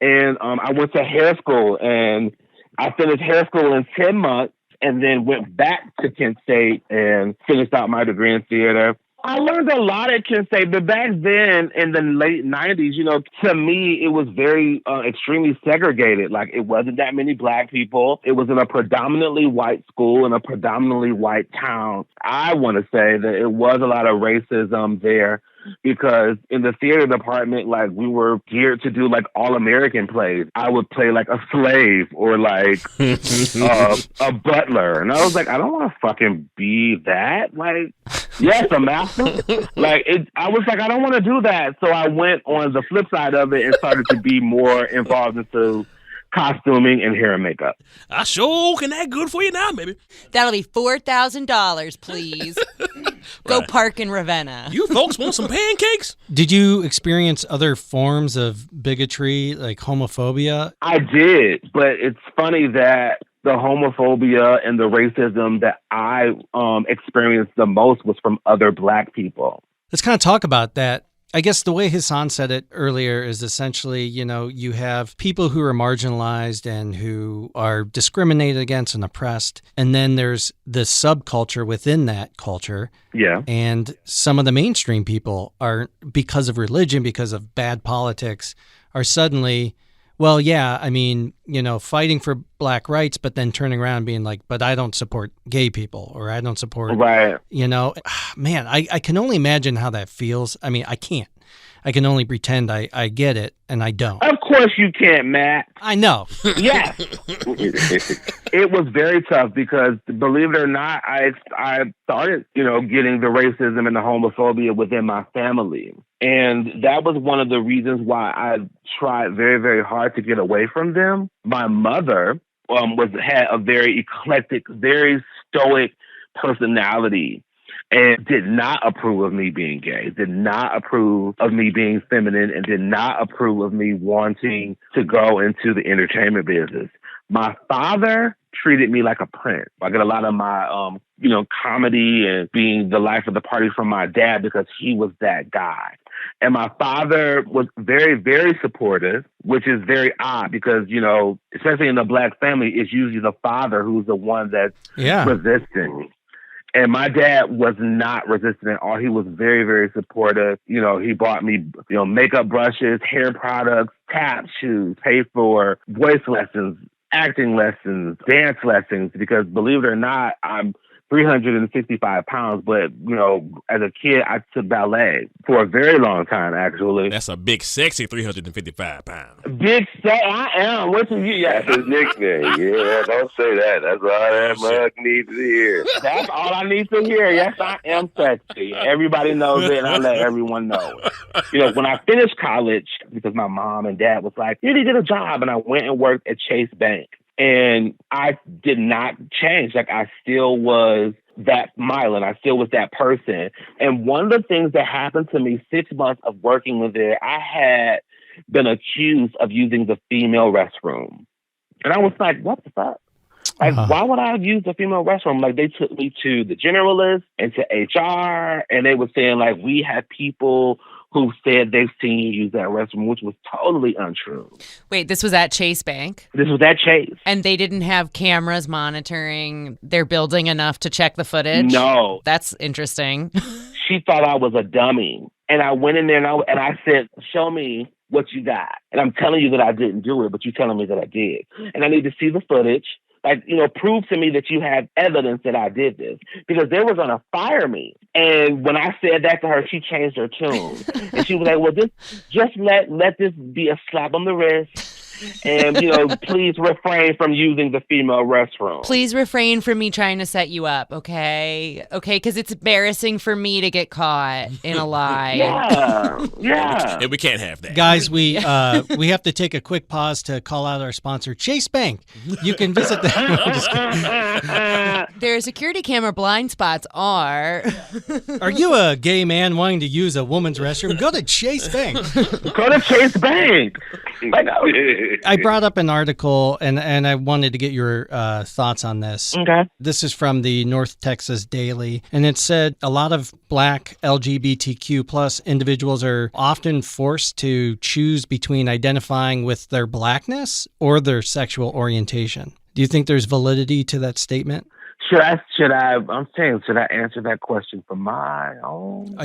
And I went to hair school, and I finished hair school in 10 months. And then went back to Kent State and finished out my degree in theater. I learned a lot at Kent State, but back then in the late 90s, to me, it was very extremely segregated. Like it wasn't that many Black people. It was in a predominantly white school in a predominantly white town. I want to say that it was a lot of racism there. Because in the theater department, like we were geared to do like all American plays. I would play like a slave or like a butler. And I was like, I don't want to fucking be that. Like, yes, a master. I was like, I don't want to do that. So I went on the flip side of it and started to be more involved into costuming and hair and makeup. I sure can that good for you now, baby. That'll be $4,000, please. Go park in Ravenna. You folks want some pancakes? Did you experience other forms of bigotry, like homophobia? I did, but it's funny that the homophobia and the racism that I experienced the most was from other Black people. Let's kind of talk about that. I guess the way Hassan said it earlier is essentially, you have people who are marginalized and who are discriminated against and oppressed. And then there's the subculture within that culture. Yeah. And some of the mainstream people are, because of religion, because of bad politics, are suddenly, well, yeah, I mean, fighting for Black rights, but then turning around and being like, but I don't support gay people, or I don't support, right. Man, I can only imagine how that feels. I mean, I can't. I can only pretend I get it, and I don't. Of course you can't, Matt. I know. Yes. It was very tough because, believe it or not, I started, getting the racism and the homophobia within my family. And that was one of the reasons why I tried very, very hard to get away from them. My mother had a very eclectic, very stoic personality and did not approve of me being gay, did not approve of me being feminine, and did not approve of me wanting to go into the entertainment business. My father treated me like a prince. I get a lot of my, comedy and being the life of the party from my dad because he was that guy. And my father was very, very supportive, which is very odd because, especially in the Black family, it's usually the father who's the one that's resisting. And my dad was not resistant at all. He was very, very supportive. He bought me, makeup brushes, hair products, tap shoes, paid for voice lessons, acting lessons, dance lessons, because believe it or not, I'm 365 pounds, but, as a kid, I took ballet for a very long time, actually. That's a big, sexy 355 pounds. Big, I am. What's you? Yes. That's his nickname. Yeah, don't say that. That's all that mug needs to hear. That's all I need to hear. Yes, I am sexy. Everybody knows it, and I let everyone know it. When I finished college, because my mom and dad was like, you need to get a job, and I went and worked at Chase Bank. And I did not change. Like, I still was that Mylon. I still was that person. And one of the things that happened to me 6 months of working with it, I had been accused of using the female restroom. And I was like, what the fuck? Like, why would I have used the female restroom? Like, they took me to the generalist and to HR, and they were saying, like, we have people who said they've seen you use that restroom, which was totally untrue. Wait, this was at Chase Bank? This was at Chase. And they didn't have cameras monitoring their building enough to check the footage? No. That's interesting. She thought I was a dummy. And I went in there and I said, show me what you got. And I'm telling you that I didn't do it, but you're telling me that I did. And I need to see the footage. Like, prove to me that you have evidence that I did this, because they were going to fire me. And when I said that to her, she changed her tune. And she was like, well, just let this be a slap on the wrist. And, please refrain from using the female restroom. Please refrain from me trying to set you up, okay? Okay, because it's embarrassing for me to get caught in a lie. Yeah. And we can't have that. Guys, we have to take a quick pause to call out our sponsor, Chase Bank. You can visit them. Their security camera blind spots are... Are you a gay man wanting to use a woman's restroom? Go to Chase Bank. Go to Chase Bank. I brought up an article, and I wanted to get your thoughts on this. Okay. This is from the North Texas Daily, and it said a lot of Black LGBTQ plus individuals are often forced to choose between identifying with their Blackness or their sexual orientation. Do you think there's validity to that statement? Should I answer that question from my own?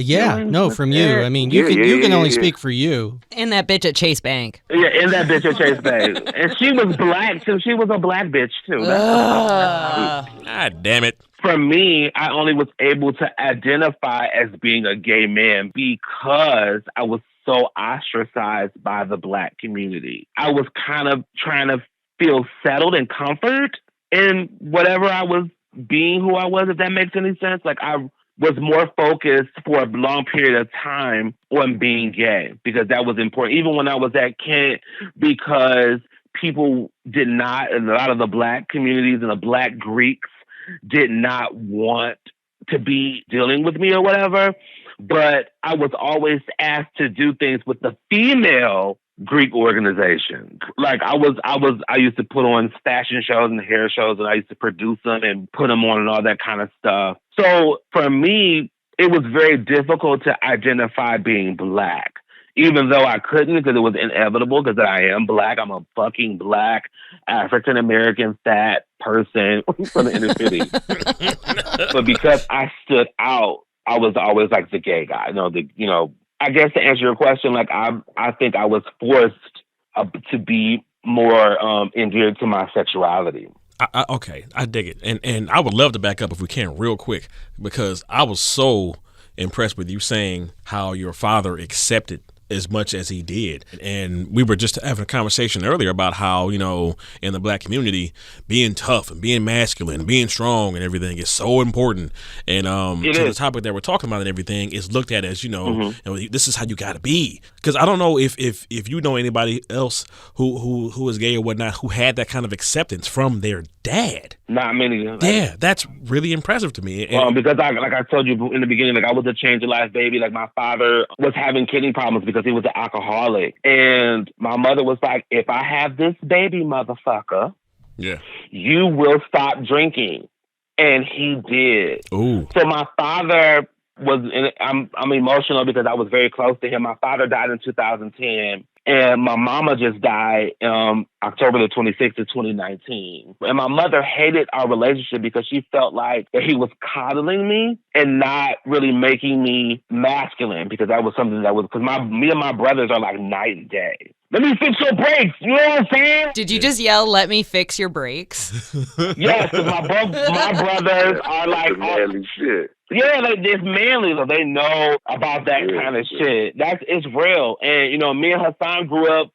From you. I mean, you can only speak for you. And that bitch at Chase Bank. Yeah, and that bitch at Chase Bank. And she was black, too. She was a black bitch, too. God damn it. For me, I only was able to identify as being a gay man because I was so ostracized by the Black community. I was kind of trying to feel settled and comfort in whatever I was being who I was, if that makes any sense. Like, I was more focused for a long period of time on being gay because that was important. Even when I was at Kent, because people did not, and a lot of the Black communities and the Black Greeks did not want to be dealing with me or whatever. But I was always asked to do things with the female Greek organization. Like I used to put on fashion shows and hair shows, and I used to produce them and put them on and all that kind of stuff. So for me, it was very difficult to identify being Black, even though I couldn't because it was inevitable because I am Black. I'm a fucking Black African-American fat person from the inner city. But because I stood out, I was always like the gay guy. I guess to answer your question, like I think I was forced to be more endeared to my sexuality. Okay, I dig it, and I would love to back up if we can real quick because I was so impressed with you saying how your father accepted as much as he did. And we were just having a conversation earlier about how, in the Black community, being tough and being masculine and being strong and everything is so important. And the topic that we're talking about and everything is looked at as, this is how you got to be. Because I don't know if you know anybody else who is gay or whatnot who had that kind of acceptance from their dad. Not many. Yeah, that's really impressive to me. Because like I told you in the beginning, like I was a change of life baby. Like my father was having kidney problems because he was an alcoholic. And my mother was like, if I have this baby, motherfucker, you will stop drinking. And he did. Ooh. So my father I'm emotional because I was very close to him. My father died in 2010. And my mama just died October the 26th of 2019. And my mother hated our relationship because she felt like that he was coddling me and not really making me masculine because that was something that was, because me and my brothers are like night and day. Let me fix your brakes. You know what I'm saying? Did you just yell, let me fix your brakes? Yes, because my brothers are like... manly shit. Yeah, it's manly. So they know about that kind of shit. It's real. And, me and Hassan grew up,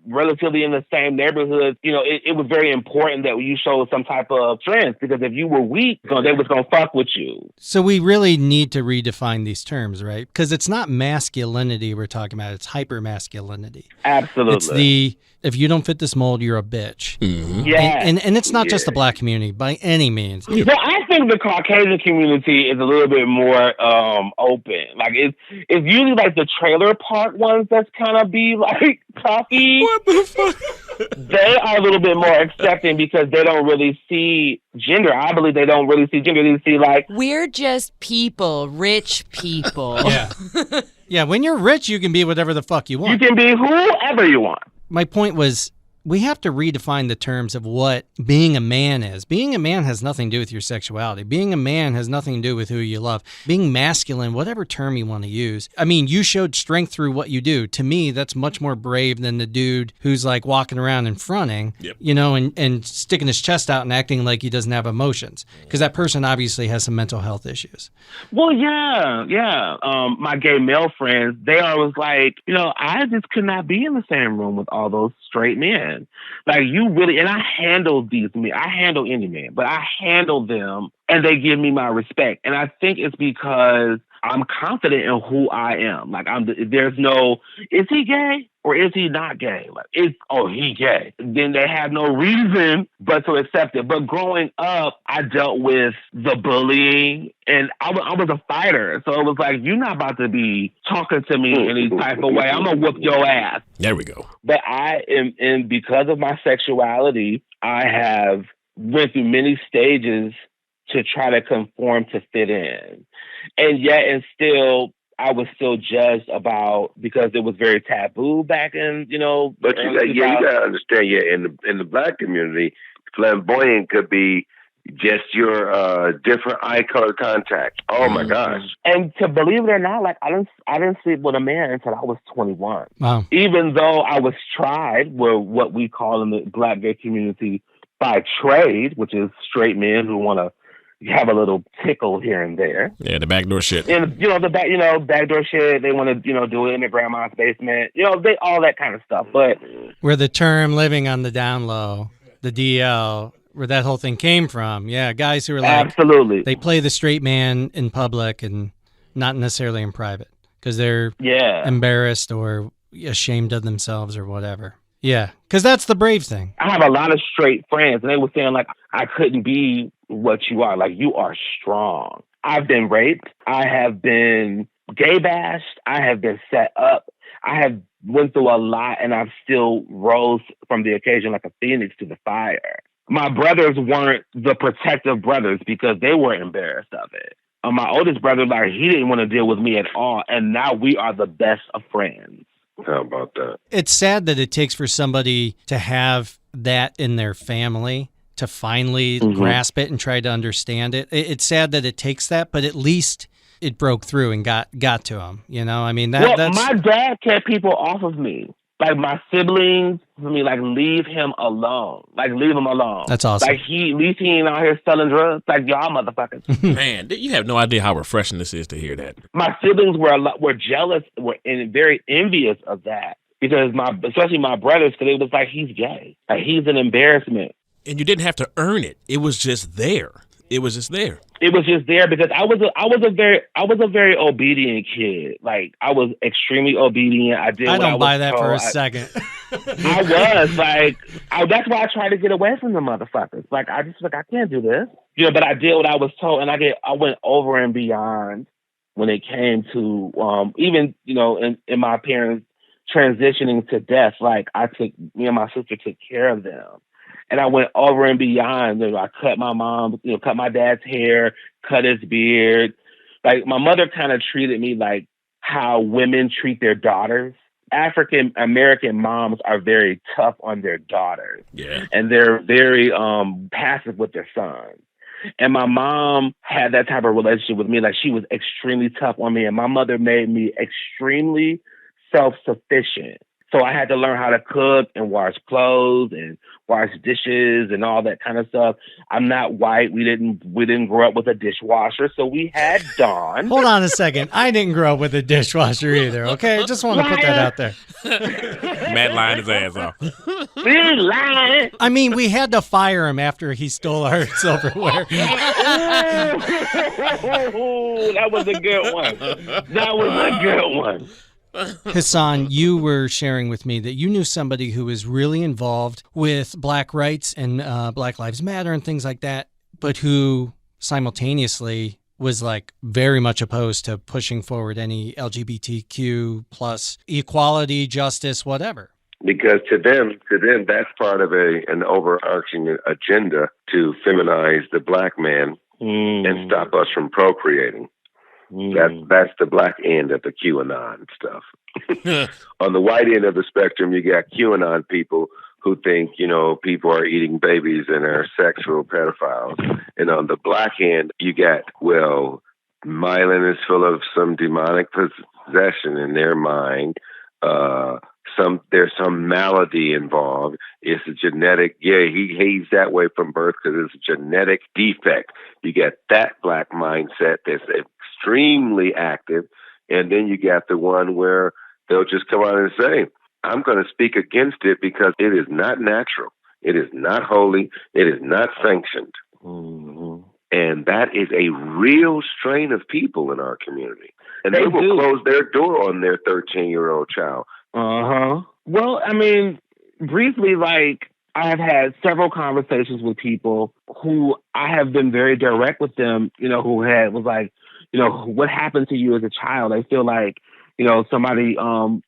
relatively in the same neighborhood. It was very important that you showed some type of strength because if you were weak, they was going to fuck with you. So we really need to redefine these terms, right? Because it's not masculinity we're talking about. It's hypermasculinity. Absolutely. It's if you don't fit this mold, you're a bitch. Mm-hmm. Yeah. And it's not just the Black community by any means. Well, I think the Caucasian community is a little bit more open. Like it's usually like the trailer park ones that's kind of be like coffee. What the fuck? They are a little bit more accepting because they don't really see gender. I believe they don't really see gender. They see like we're just people, rich people. Yeah. Yeah, when you're rich, you can be whatever the fuck you want. You can be whoever you want. My point was, we have to redefine the terms of what being a man is. Being a man has nothing to do with your sexuality. Being a man has nothing to do with who you love. Being masculine, whatever term you want to use. I mean, you showed strength through what you do. To me, that's much more brave than the dude who's like walking around and fronting, you know, and sticking his chest out and acting like he doesn't have emotions. Because that person obviously has some mental health issues. Well, yeah. My gay male friends, they always like, you know, I just could not be in the same room with all those straight men. Like, you really, and I handle these men. I handle any man, but I handle them and they give me my respect. And I think it's because I'm confident in who I am. Like, there's no, is he gay or is he not gay? Like, he gay. Then they have no reason but to accept it. But growing up, I dealt with the bullying and I was a fighter. So it was like, you're not about to be talking to me in any type of way. I'm going to whoop your ass. There we go. But I am, and because of my sexuality, I have went through many stages to try to conform to fit in. And yet, and still, I was still judged about, because it was very taboo back in, you know. But you gotta understand, in the black community, flamboyant could be just your different eye color contact. Oh my gosh! And to believe it or not, like I didn't sleep with a man until I was 21. Wow. Even though I was tried with what we call in the black gay community by trade, which is straight men who want to have a little tickle here and there. Yeah, the backdoor shit. And backdoor shit. They want to do it in their grandma's basement. All that kind of stuff. But where the term living on the down low, the DL, where that whole thing came from. Yeah, guys who are like, absolutely, they play the straight man in public and not necessarily in private because they're embarrassed or ashamed of themselves or whatever. Yeah, because that's the brave thing. I have a lot of straight friends, and they were saying, like, I couldn't be what you are. Like, you are strong. I've been raped. I have been gay bashed. I have been set up. I have went through a lot, and I've still rose from the occasion like a phoenix to the fire. My brothers weren't the protective brothers because they were embarrassed of it. My oldest brother, like, he didn't want to deal with me at all, and now we are the best of friends. How about that? It's sad that it takes for somebody to have that in their family to finally grasp it and try to understand it. It's sad that it takes that, but at least it broke through and got to them. You know, I mean, that's... my dad kept people off of me. Like, my siblings, like, leave him alone. Like, leave him alone. That's awesome. Like, at least he ain't out here selling drugs. Like, y'all motherfuckers. Man, you have no idea how refreshing this is to hear that. My siblings were jealous, and very envious of that. Because especially my brothers, because it was like, he's gay. Like, he's an embarrassment. And you didn't have to earn it. It was just there. It was just there. It was just there because I was a very obedient kid. Like, I was extremely obedient. I don't buy that for a second. I was like, that's why I tried to get away from the motherfuckers. Like, I can't do this. But I did what I was told, and I went over and beyond when it came to even in my parents transitioning to death. Like, me and my sister took care of them. And I went over and beyond. I cut my mom, cut my dad's hair, cut his beard. Like, my mother kind of treated me like how women treat their daughters. African American moms are very tough on their daughters. Yeah. And they're very passive with their sons. And my mom had that type of relationship with me. Like, she was extremely tough on me. And my mother made me extremely self-sufficient. So I had to learn how to cook and wash clothes and wash dishes and all that kind of stuff. I'm not white. We didn't grow up with a dishwasher, so we had Dawn. Hold on a second. I didn't grow up with a dishwasher either, okay? I just want to put that out there. Matt lying his ass off. We lying. I mean, we had to fire him after he stole our silverware. Oh, that was a good one. That was a good one. Hassan, you were sharing with me that you knew somebody who was really involved with Black rights and Black Lives Matter and things like that, but who simultaneously was like very much opposed to pushing forward any LGBTQ plus equality, justice, whatever. Because to them, that's part of an overarching agenda to feminize the black man and stop us from procreating. That's the black end of the QAnon stuff. On the white end of the spectrum, you got QAnon people who think, people are eating babies and are sexual pedophiles. And on the black end, you got, Myelin is full of some demonic possession in their mind. There's some malady involved. It's a genetic. Yeah, he's that way from birth because it's a genetic defect. You get that black mindset that's extremely active, and then you got the one where they'll just come out and say, "I'm going to speak against it because it is not natural. It is not holy. It is not sanctioned." Mm-hmm. And that is a real strain of people in our community. And they will close their door on their 13-year-old child. Uh-huh. Well, I mean, briefly, I have had several conversations with people who I have been very direct with them, who was like, what happened to you as a child? I feel like, somebody, I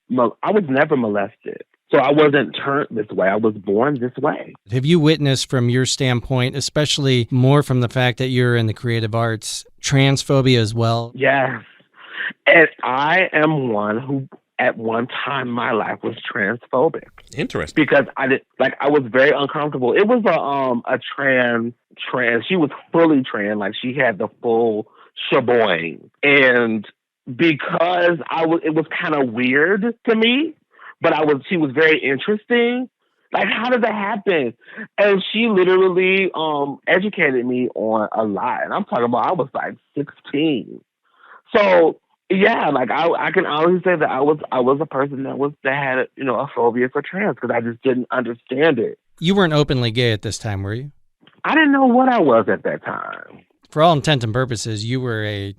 was never molested. So I wasn't turned this way. I was born this way. Have you witnessed from your standpoint, especially more from the fact that you're in the creative arts, transphobia as well? Yes. And I am one who at one time in my life was transphobic. Interesting. Because I was very uncomfortable. It was a trans. She was fully trans, she had the full sheboing. And because it was kind of weird to me, but she was very interesting. How did that happen? And she literally educated me on a lot. And I'm talking about I was 16. So yeah, I can honestly say that I was a person that had a phobia for trans because I just didn't understand it. You weren't openly gay at this time, were you? I didn't know what I was at that time. For all intents and purposes, you were a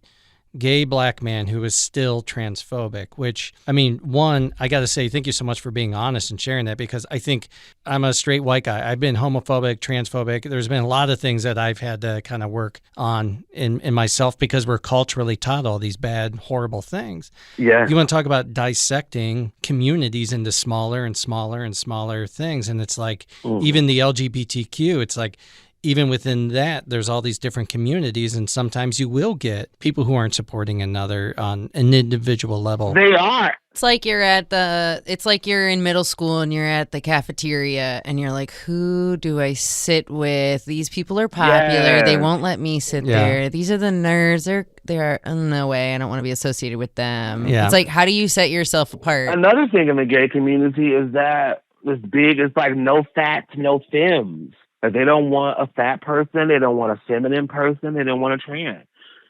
gay black man who was still transphobic, which, I mean, one, I got to say, thank you so much for being honest and sharing that, because I think I'm a straight white guy. I've been homophobic, transphobic. There's been a lot of things that I've had to kind of work on in myself because we're culturally taught all these bad, horrible things. Yeah. You want to talk about dissecting communities into smaller and smaller and smaller things. And it's like, even the LGBTQ, it's like, even within that, there's all these different communities, and sometimes you will get people who aren't supporting another on an individual level. They are. It's like you're in middle school and you're at the cafeteria and you're like, who do I sit with? These people are popular. Yes. They won't let me sit there. These are the nerds. They're no way. I don't want to be associated with them. Yeah. It's like, how do you set yourself apart? Another thing in the gay community is that it's big. It's like no fats, no femmes. They don't want a fat person. They don't want a feminine person. They don't want a trans.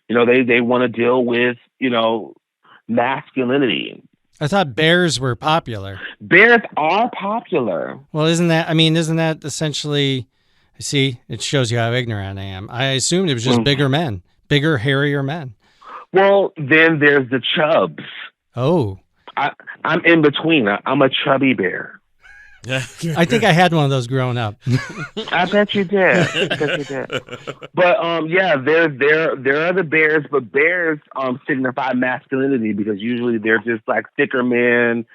They want to deal with, masculinity. I thought bears were popular. Bears are popular. Well, isn't that essentially, see, it shows you how ignorant I am. I assumed it was just bigger men, bigger, hairier men. Well, then there's the chubs. Oh. I'm in between. I'm a chubby bear. I think I had one of those growing up. I bet you did. But there are the bears, but bears signify masculinity because usually they're just like thicker men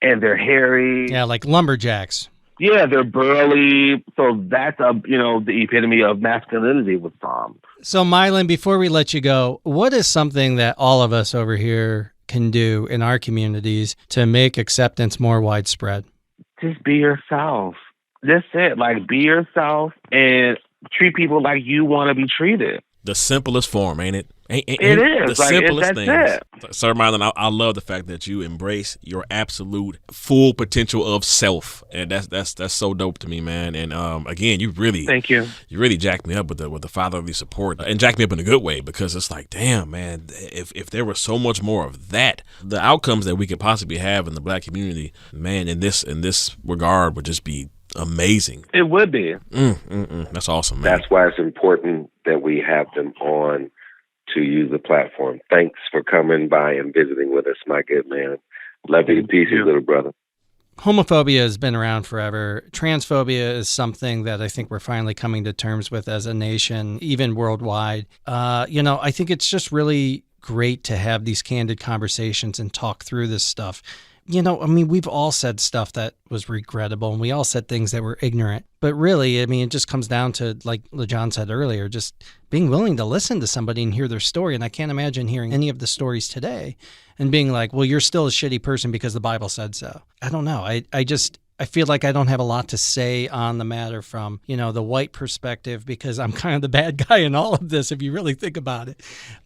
and they're hairy. Yeah, like lumberjacks. Yeah, they're burly. So that's the epitome of masculinity with some. So Myelin, before we let you go, what is something that all of us over here can do in our communities to make acceptance more widespread? Just be yourself. That's it. Be yourself and treat people like you want to be treated. The simplest form, ain't it? It is. The simplest that's things. It. Syrmylin, I love the fact that you embrace your absolute full potential of self, and that's so dope to me, man. And again, thank you. You really jacked me up with the fatherly support, and jacked me up in a good way, because it's like, damn, man, if there was so much more of that, the outcomes that we could possibly have in the black community, man, in this regard would just be amazing. It would be. That's awesome, man. That's why it's important that we have them on to use the platform. Thanks for coming by and visiting with us, my good man. Love you to pieces, little brother. Homophobia has been around forever. Transphobia is something that I think we're finally coming to terms with as a nation, even worldwide. I think it's just really great to have these candid conversations and talk through this stuff we've all said stuff that was regrettable, and we all said things that were ignorant. But really, it just comes down to, like LeJohn said earlier, just being willing to listen to somebody and hear their story. And I can't imagine hearing any of the stories today and being like, well, you're still a shitty person because the Bible said so. I don't know. I feel like I don't have a lot to say on the matter from, the white perspective, because I'm kind of the bad guy in all of this, if you really think about it.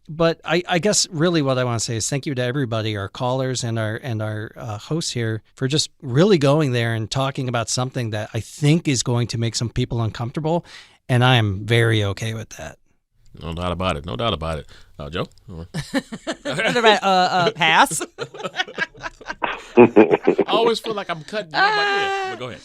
But I guess really what I want to say is thank you to everybody, our callers and our hosts here, for just really going there and talking about something that I think is going to make some people uncomfortable. And I am very okay with that. No doubt about it. Joe? Pass. I always feel like I'm cutting you off, but go ahead.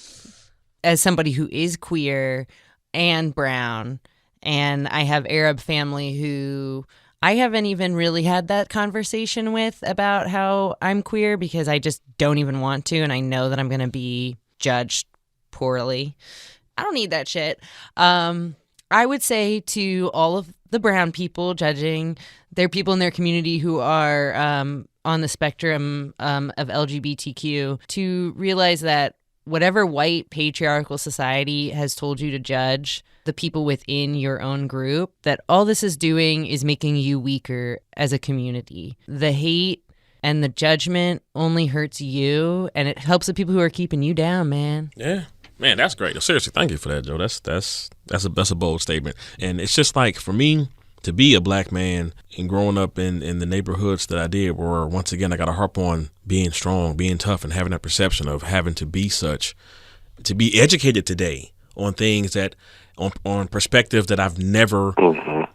As somebody who is queer and brown, and I have Arab family who I haven't even really had that conversation with about how I'm queer, because I just don't even want to, and I know that I'm going to be judged poorly. I don't need that shit. I would say to all of the brown people judging, there are people in their community who are on the spectrum of LGBTQ, to realize that whatever white patriarchal society has told you to judge the people within your own group, that all this is doing is making you weaker as a community. The hate and the judgment only hurts you, and it helps the people who are keeping you down, man. Yeah. Man, that's great. Seriously, thank you for that, Joe. That's a bold statement. And it's just like, for me, to be a black man and growing up in the neighborhoods that I did, where once again I got to harp on being strong, being tough, and having that perception of having to be such, to be educated today on things that, on perspectives that I've never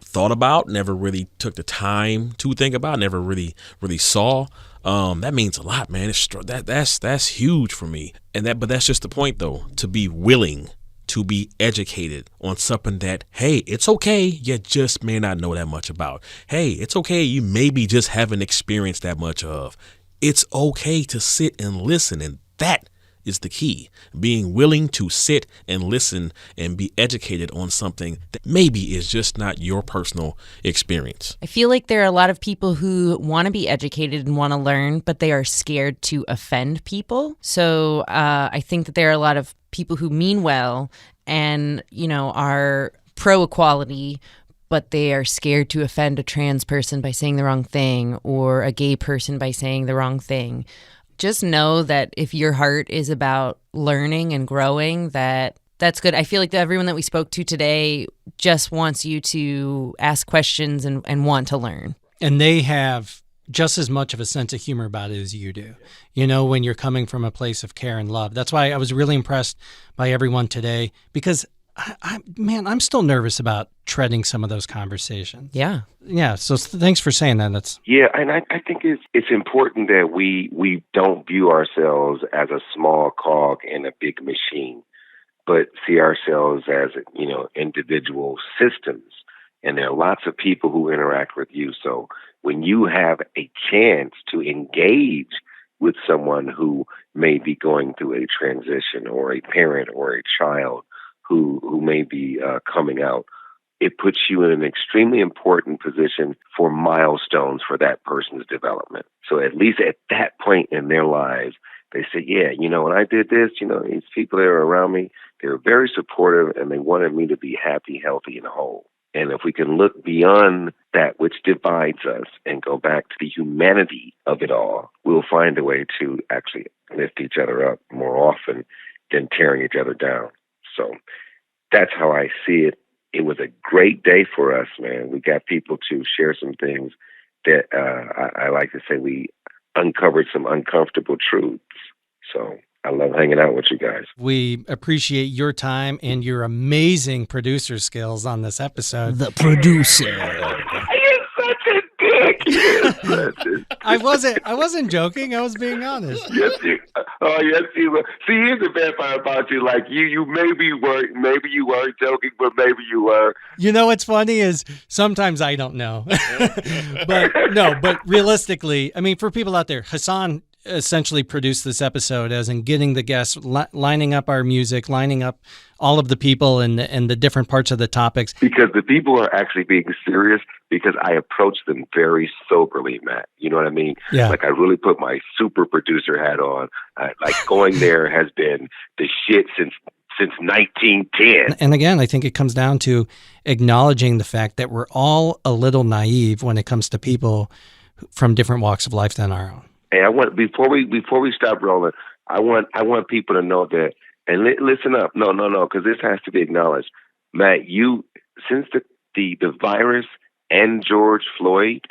thought about, never really took the time to think about, never really saw. That means a lot, man. That's huge for me. But that's just the point, though, to be willing to be educated on something that, hey, it's okay, you just may not know that much about. Hey, it's okay, you maybe just haven't experienced that much of. It's okay to sit and listen, and that is the key. Being willing to sit and listen and be educated on something that maybe is just not your personal experience. I feel like there are a lot of people who want to be educated and want to learn, but they are scared to offend people. So I think that there are a lot of people who mean well and, are pro-equality, but they are scared to offend a trans person by saying the wrong thing, or a gay person by saying the wrong thing. Just know that if your heart is about learning and growing, that's good. I feel like everyone that we spoke to today just wants you to ask questions and want to learn. And they have just as much of a sense of humor about it as you do, when you're coming from a place of care and love. That's why I was really impressed by everyone today, because I'm still nervous about treading some of those conversations. Yeah. So thanks for saying that. And I think it's important that we don't view ourselves as a small cog in a big machine, but see ourselves as, individual systems. And there are lots of people who interact with you. So when you have a chance to engage with someone who may be going through a transition, or a parent or a child who may be coming out, it puts you in an extremely important position for milestones for that person's development. So at least at that point in their lives, they say, yeah, when I did this, these people that are around me, they were very supportive, and they wanted me to be happy, healthy, and whole. And if we can look beyond that which divides us and go back to the humanity of it all, we'll find a way to actually lift each other up more often than tearing each other down. So that's how I see it. It was a great day for us, man. We got people to share some things that I like to say we uncovered some uncomfortable truths. So I love hanging out with you guys. We appreciate your time and your amazing producer skills on this episode. The producer. You're such a dick. You're such a... I wasn't joking. I was being honest. Yes, you were. See, here's the bad part about you. Like you maybe you weren't joking, but maybe you were. What's funny is sometimes I don't know. But realistically, for people out there, Hassan essentially produced this episode, as in getting the guests, lining up our music, lining up all of the people and the different parts of the topics. Because the people are actually being serious because I approach them very soberly, Matt. You know what I mean? Yeah. Like I really put my super producer hat on. Like going there has been the shit since 1910. And again, I think it comes down to acknowledging the fact that we're all a little naive when it comes to people from different walks of life than our own. And I want before we stop rolling, I want people to know that. And listen up, no, because this has to be acknowledged, Matt. You since the virus and George Floyd,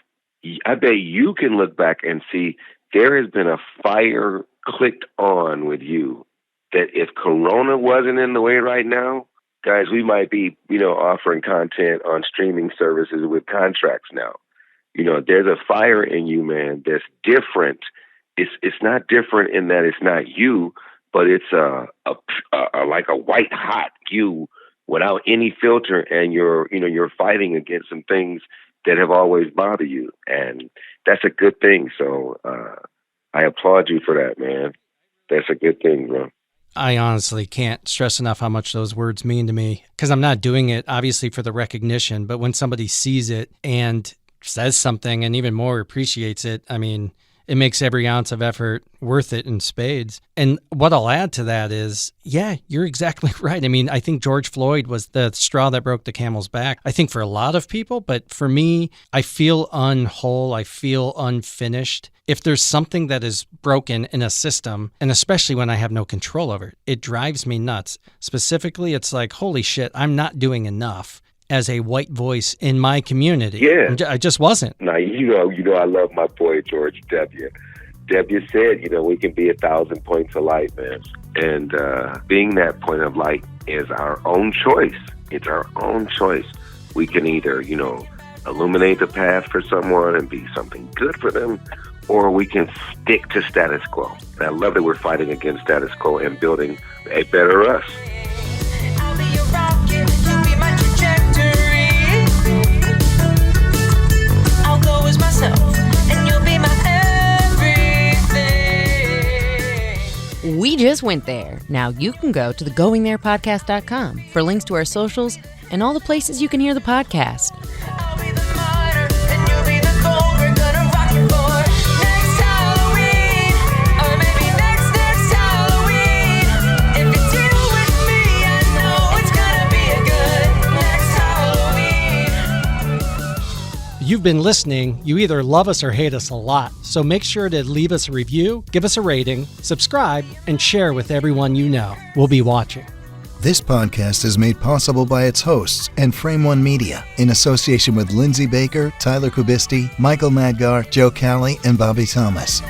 I bet you can look back and see there has been a fire clicked on with you. That if Corona wasn't in the way right now, guys, we might be, offering content on streaming services with contracts now. There's a fire in you, man, that's different. It's not different in that it's not you, but it's like a white hot you without any filter, and you're fighting against some things that have always bothered you, and that's a good thing. So I applaud you for that, man. That's a good thing, bro. I honestly can't stress enough how much those words mean to me, because I'm not doing it obviously for the recognition, but when somebody sees it and says something and even more appreciates it, I mean, it makes every ounce of effort worth it in spades. And what I'll add to that is, yeah, you're exactly right. I mean, I think George Floyd was the straw that broke the camel's back, I think, for a lot of people. But for me, I feel unwhole. I feel unfinished. If there's something that is broken in a system, and especially when I have no control over it, it drives me nuts. Specifically, it's like, holy shit, I'm not doing enough as a white voice in my community. Yeah. I just wasn't. Now, I love my boy, George W. W said, we can be 1,000 points of light, man. And being that point of light is our own choice. It's our own choice. We can either, illuminate the path for someone and be something good for them, or we can stick to status quo. And I love that we're fighting against status quo and building a better us. I'll be your rocket, you'll be my trajectory. I'll go as myself, and you'll be my everything. We just went there. Now you can go to thegoingtherepodcast.com for links to our socials and all the places you can hear the podcast. I'll be the martyr, and you'll be the gold we're gonna rock it for. Next Halloween, or maybe next Halloween. If it's you with me, I know it's gonna be a good next Halloween. You've been listening. You either love us or hate us a lot. So make sure to leave us a review, give us a rating, subscribe, and share with everyone you know. We'll be watching. This podcast is made possible by its hosts and Frame One Media in association with Lindsay Baker, Tyler Kubisti, Michael Madgar, Joe Calley, and Bobby Thomas.